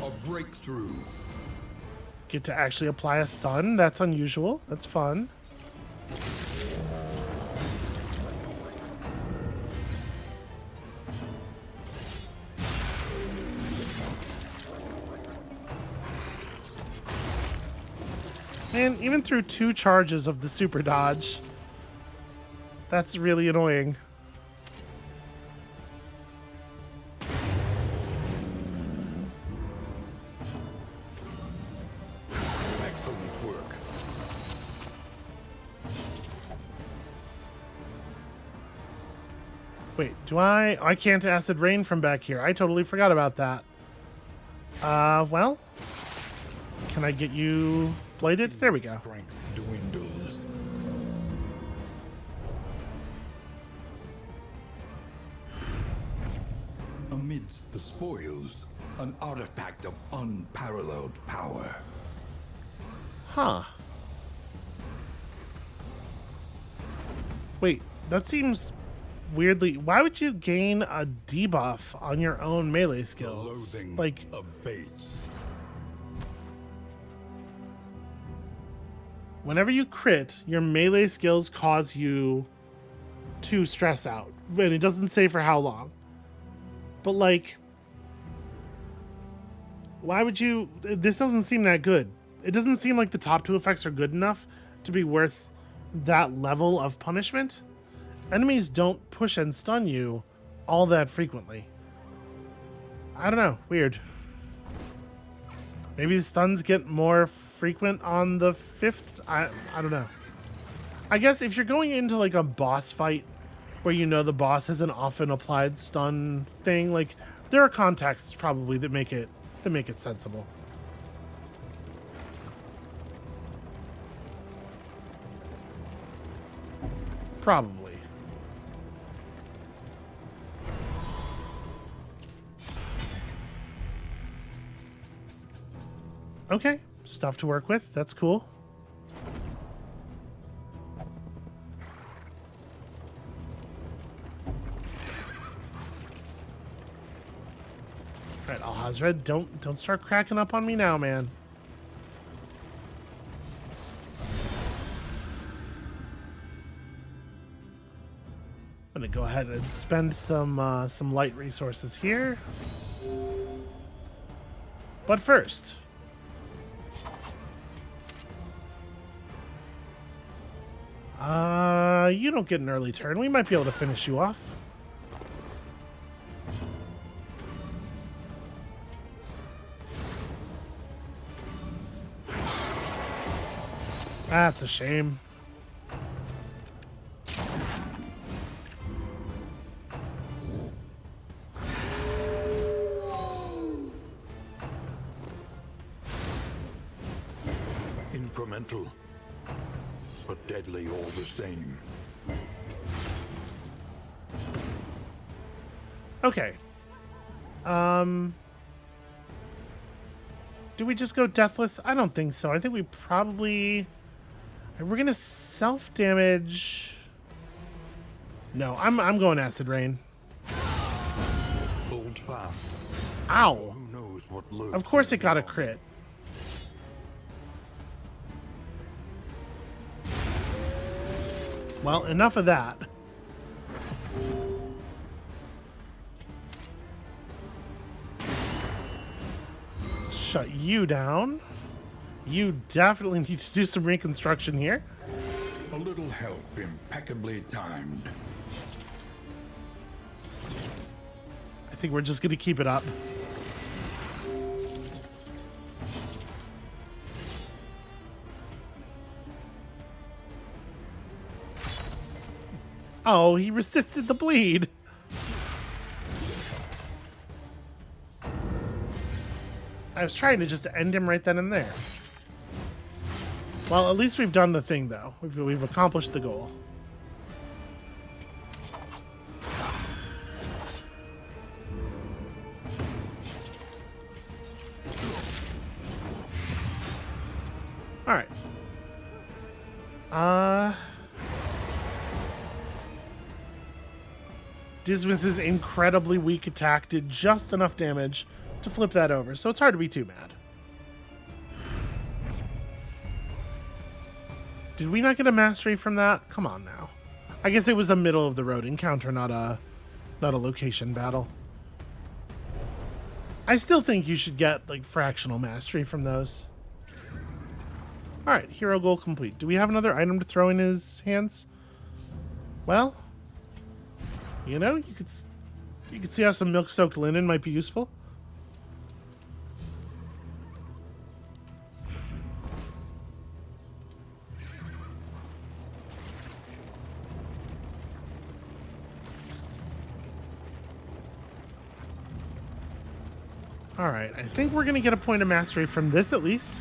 A breakthrough. Get to actually apply a stun. That's unusual. That's fun. And even through 2 charges of the super dodge, that's really annoying. Excellent work. Wait, I can't acid rain from back here. I totally forgot about that. Well, can I get you bladed? There we go. Strength dwindles. Amidst the spoils, an artifact of unparalleled power. Huh. Wait, that seems weirdly... Why would you gain a debuff on your own melee The skills? loathing Like, abates. whenever you crit, your melee skills cause you to stress out. And it doesn't say for how long. But, like, why would you... This doesn't seem that good. It doesn't seem like the top two effects are good enough to be worth that level of punishment. Enemies don't push and stun you all that frequently. I don't know. Weird. Maybe the stuns get more frequent on the 5th? I don't know. I guess if you're going into like a boss fight where you know the boss has an often applied stun thing, like there are contexts probably that make it sensible. Probably. Okay, stuff to work with. That's cool. All right, Alhazred, don't start cracking up on me now, man. I'm gonna go ahead and spend some light resources here. But first, you don't get an early turn. We might be able to finish you off. That's a shame. Incremental, but deadly all the same. Okay. Do we just go deathless? I don't think so. I think we probably... We're gonna self-damage... No, I'm going acid rain. Hold fast. Ow! Who knows what lurks Of course it in got a beyond. crit. Well, enough of that. Shut you down. You definitely need to do some reconstruction here. A little help impeccably timed. I think we're just going to keep it up. Oh, he resisted the bleed. I was trying to just end him right then and there. Well, at least we've done the thing, though. We've accomplished the goal. All right. Dismas's incredibly weak attack did just enough damage to flip that over, so it's hard to be too mad. Did we not get a mastery from that? Come on now. I guess it was a middle of the road encounter, not a location battle. I still think you should get like fractional mastery from those. All right, hero goal complete. Do we have another item to throw in his hands? Well, you know, you could see how some milk-soaked linen might be useful. All right, I think we're going to get a point of mastery from this at least.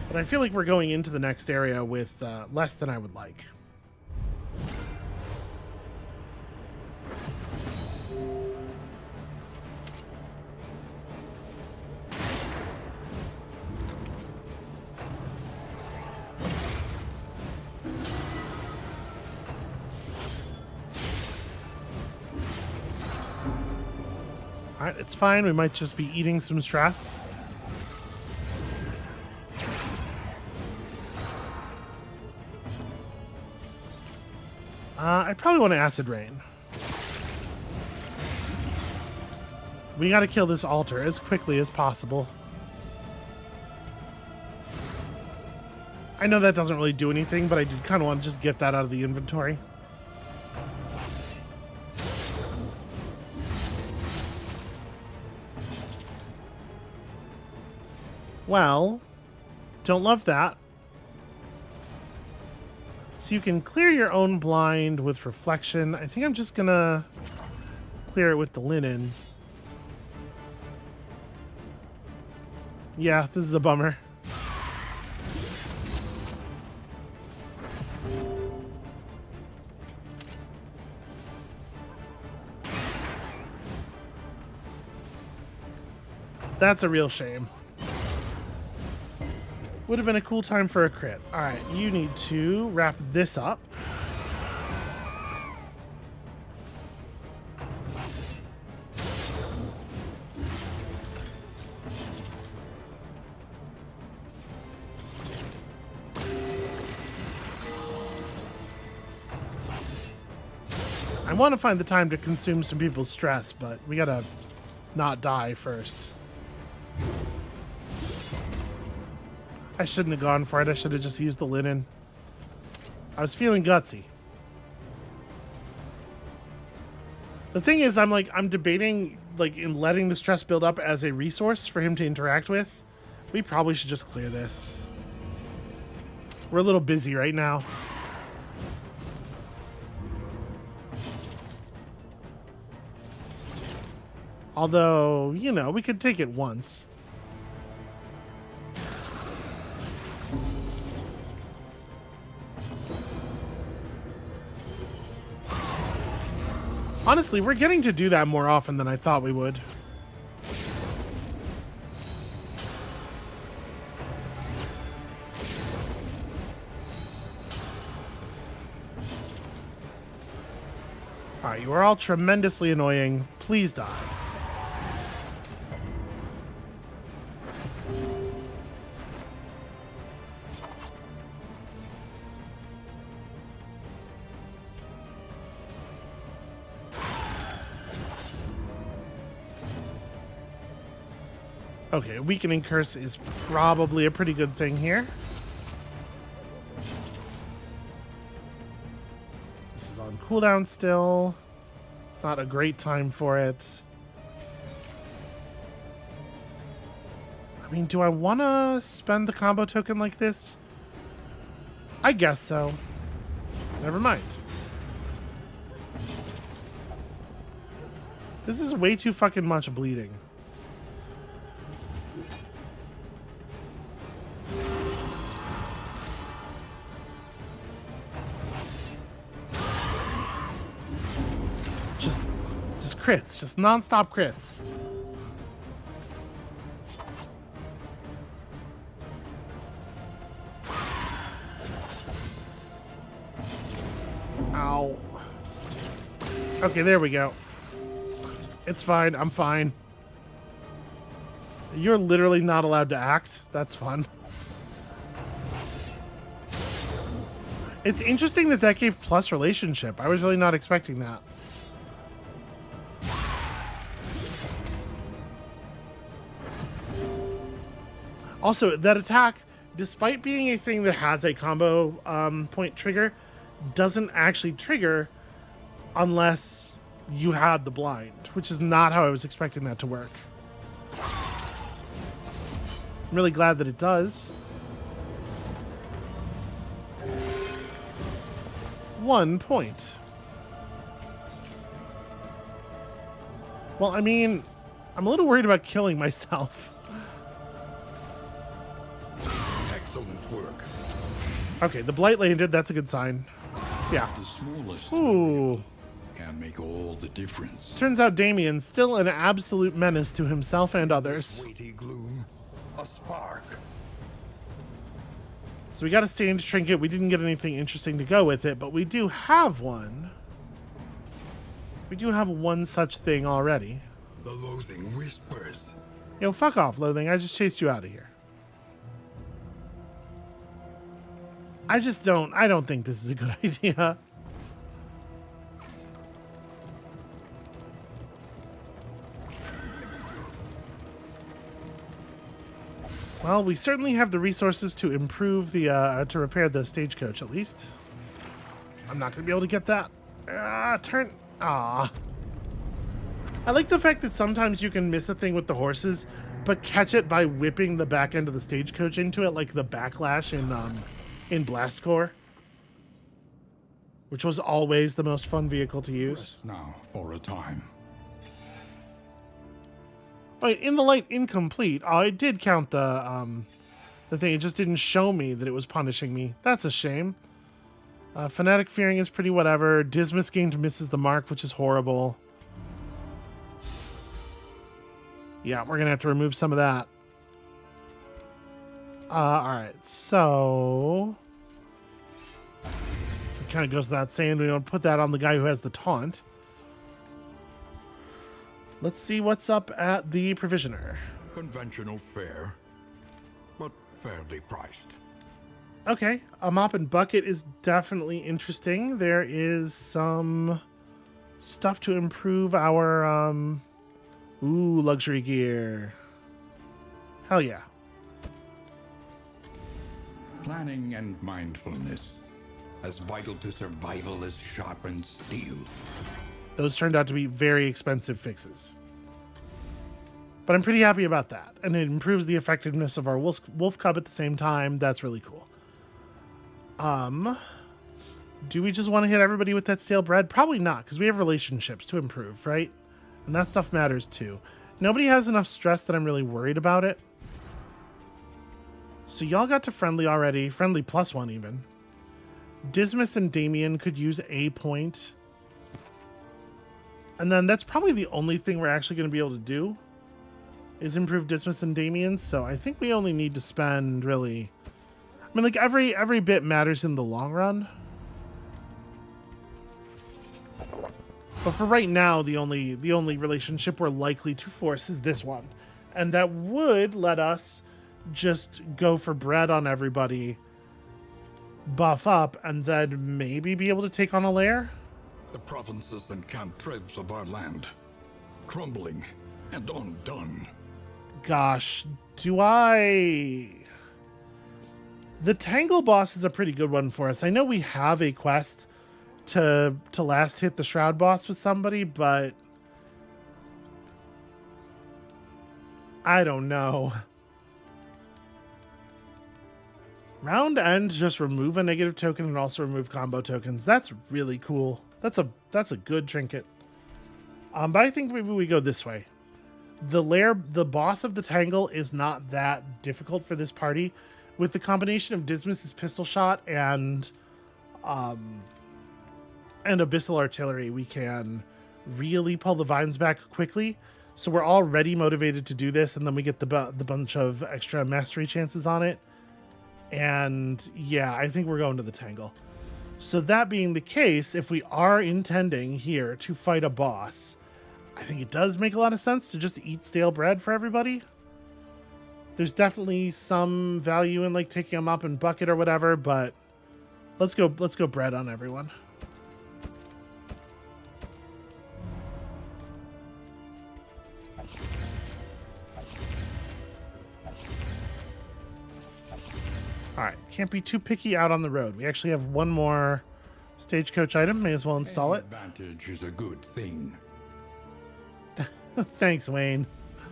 But I feel like we're going into the next area with less than I would like. Alright, it's fine. We might just be eating some stress. I probably want to acid rain. We gotta kill this altar as quickly as possible. I know that doesn't really do anything, but I did kind of want to just get that out of the inventory. Well, don't love that. So you can clear your own blind with reflection. I think I'm just gonna clear it with the linen. Yeah, this is a bummer. That's a real shame. Would have been a cool time for a crit. Alright, you need to wrap this up. I want to find the time to consume some people's stress, but we gotta not die first. I shouldn't have gone for it. I should have just used the linen. I was feeling gutsy. The thing is, I'm debating, in letting the stress build up as a resource for him to interact with. We probably should just clear this. We're a little busy right now. Although, you know, we could take it once. Honestly, we're getting to do that more often than I thought we would. Alright, you are all tremendously annoying. Please die. Okay, weakening curse is probably a pretty good thing here. This is on cooldown still. It's not a great time for it. I mean, do I want to spend the combo token like this? I guess so. Never mind. This is way too fucking much bleeding. Just crits, just non-stop crits. Ow. Okay, there we go. It's fine, I'm fine. You're literally not allowed to act. That's fun. It's interesting that that gave plus relationship. I was really not expecting that. Also, that attack, despite being a thing that has a combo point trigger, doesn't actually trigger unless you had the blind, which is not how I was expecting that to work. I'm really glad that it does. 1 point. Well, I mean, I'm a little worried about killing myself. Excellent work. Okay, the blight landed. That's a good sign. Yeah. The smallest Ooh. can make all the difference. Turns out Damien's still an absolute menace to himself and others. Weighty gloom. A spark. So we got a stained trinket. We didn't get anything interesting to go with it, but we do have one. We do have one such thing already. The loathing whispers. Yo, fuck off, Loathing. I just chased you out of here. I don't think this is a good idea. Well, we certainly have the resources to improve the, to repair the stagecoach at least. I'm not going to be able to get that. I like the fact that sometimes you can miss a thing with the horses, but catch it by whipping the back end of the stagecoach into it, like the backlash in Blast Corps, which was always the most fun vehicle to use. Now for a time. Wait, in the light, incomplete. Oh, it did count the thing. It just didn't show me that it was punishing me. That's a shame. Fanatic Fearing is pretty whatever. Dismas gained misses the mark, which is horrible. Yeah, we're going to have to remove some of that. Alright, so... It kind of goes without saying we don't put that on the guy who has the taunt. Let's see what's up at the Provisioner. Conventional fare, but fairly priced. Okay, a mop and bucket is definitely interesting. There is some stuff to improve our, luxury gear. Hell yeah. Planning and mindfulness, as vital to survival as sharpened steel. Those turned out to be very expensive fixes. But I'm pretty happy about that. And it improves the effectiveness of our wolf cub at the same time. That's really cool. Do we just want to hit everybody with that stale bread? Probably not, because we have relationships to improve, right? And that stuff matters too. Nobody has enough stress that I'm really worried about it. So y'all got to friendly already. Friendly +1 even. Dismas and Damien could use a point. And then that's probably the only thing we're actually going to be able to do is improve Dismas and Damien. So I think we only need to spend really... I mean, like every bit matters in the long run. But for right now, the only relationship we're likely to force is this one. And that would let us just go for bread on everybody, buff up, and then maybe be able to take on a lair. The provinces and cantrevs of our land, crumbling and undone. Gosh, do I... The Tangle boss is a pretty good one for us. I know we have a quest to last hit the Shroud boss with somebody, but... I don't know. Round end, just remove a negative token and also remove combo tokens. That's really cool. That's a good trinket. But I think maybe we go this way. The boss of the Tangle is not that difficult for this party. With the combination of Dismas's pistol shot and Abyssal Artillery, we can really pull the vines back quickly. So we're already motivated to do this, and then we get the bunch of extra mastery chances on it. And yeah, I think we're going to the Tangle. So that being the case, if we are intending here to fight a boss, I think it does make a lot of sense to just eat stale bread for everybody. There's definitely some value in like taking a mop and bucket or whatever, but let's go bread on everyone. All right, can't be too picky out on the road. We actually have one more stagecoach item. May as well install it. Advantage is a good thing. Thanks, Wayne.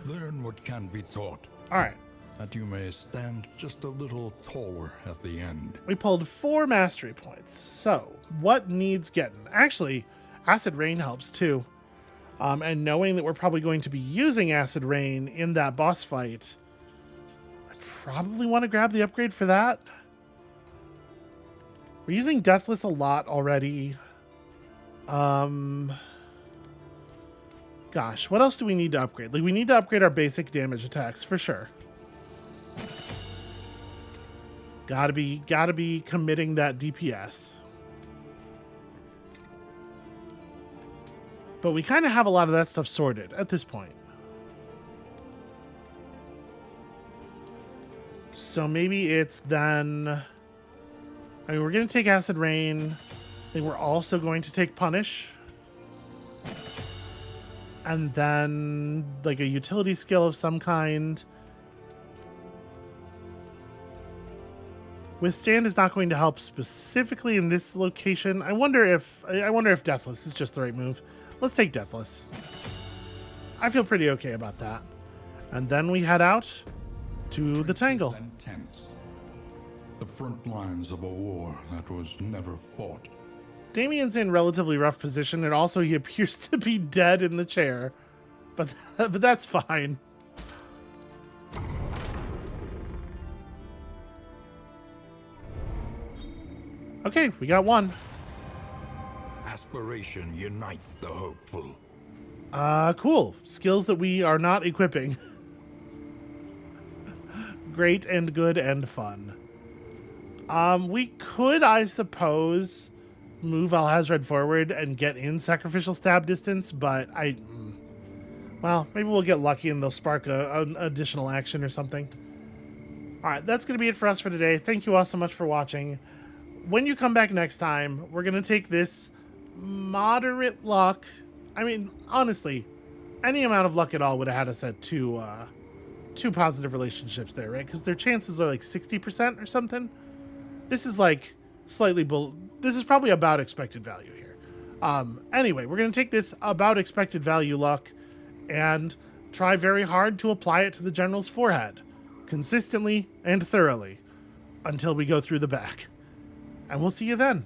Learn what can be taught, All right, that you may stand just a little taller at the end. we pulled 4 mastery points. So what needs getting? Actually, Acid Rain helps too. And knowing that we're probably going to be using Acid Rain in that boss fight, I probably want to grab the upgrade for that. We're using Deathless a lot already. Gosh, what else do we need to upgrade? Like, we need to upgrade our basic damage attacks for sure. Gotta be committing that DPS. But we kind of have a lot of that stuff sorted at this point. So maybe it's then... I mean, we're going to take Acid Rain. I think we're also going to take Punish. And then, like, a utility skill of some kind. Withstand is not going to help specifically in this location. I wonder if Deathless is just the right move. Let's take Deathless. I feel pretty okay about that. And then we head out to the Tangle. And tents. The front lines of a war that was never fought. Damien's in relatively rough position, and also he appears to be dead in the chair. But that's fine. Okay, we got one. Aspiration unites the hopeful. Cool. Skills that we are not equipping. Great and good and fun. We could, I suppose, move Alhazred forward and get in sacrificial stab distance, but well, maybe we'll get lucky and they'll spark an additional action or something. All right, that's going to be it for us for today. Thank you all so much for watching. When you come back next time, we're going to take this moderate luck. I mean, honestly, any amount of luck at all would have had us at two positive relationships there, right? Because their chances are like 60% or something. This is like this is probably about expected value here. Anyway, we're going to take this about expected value luck and try very hard to apply it to the general's forehead consistently and thoroughly until we go through the back. And we'll see you then.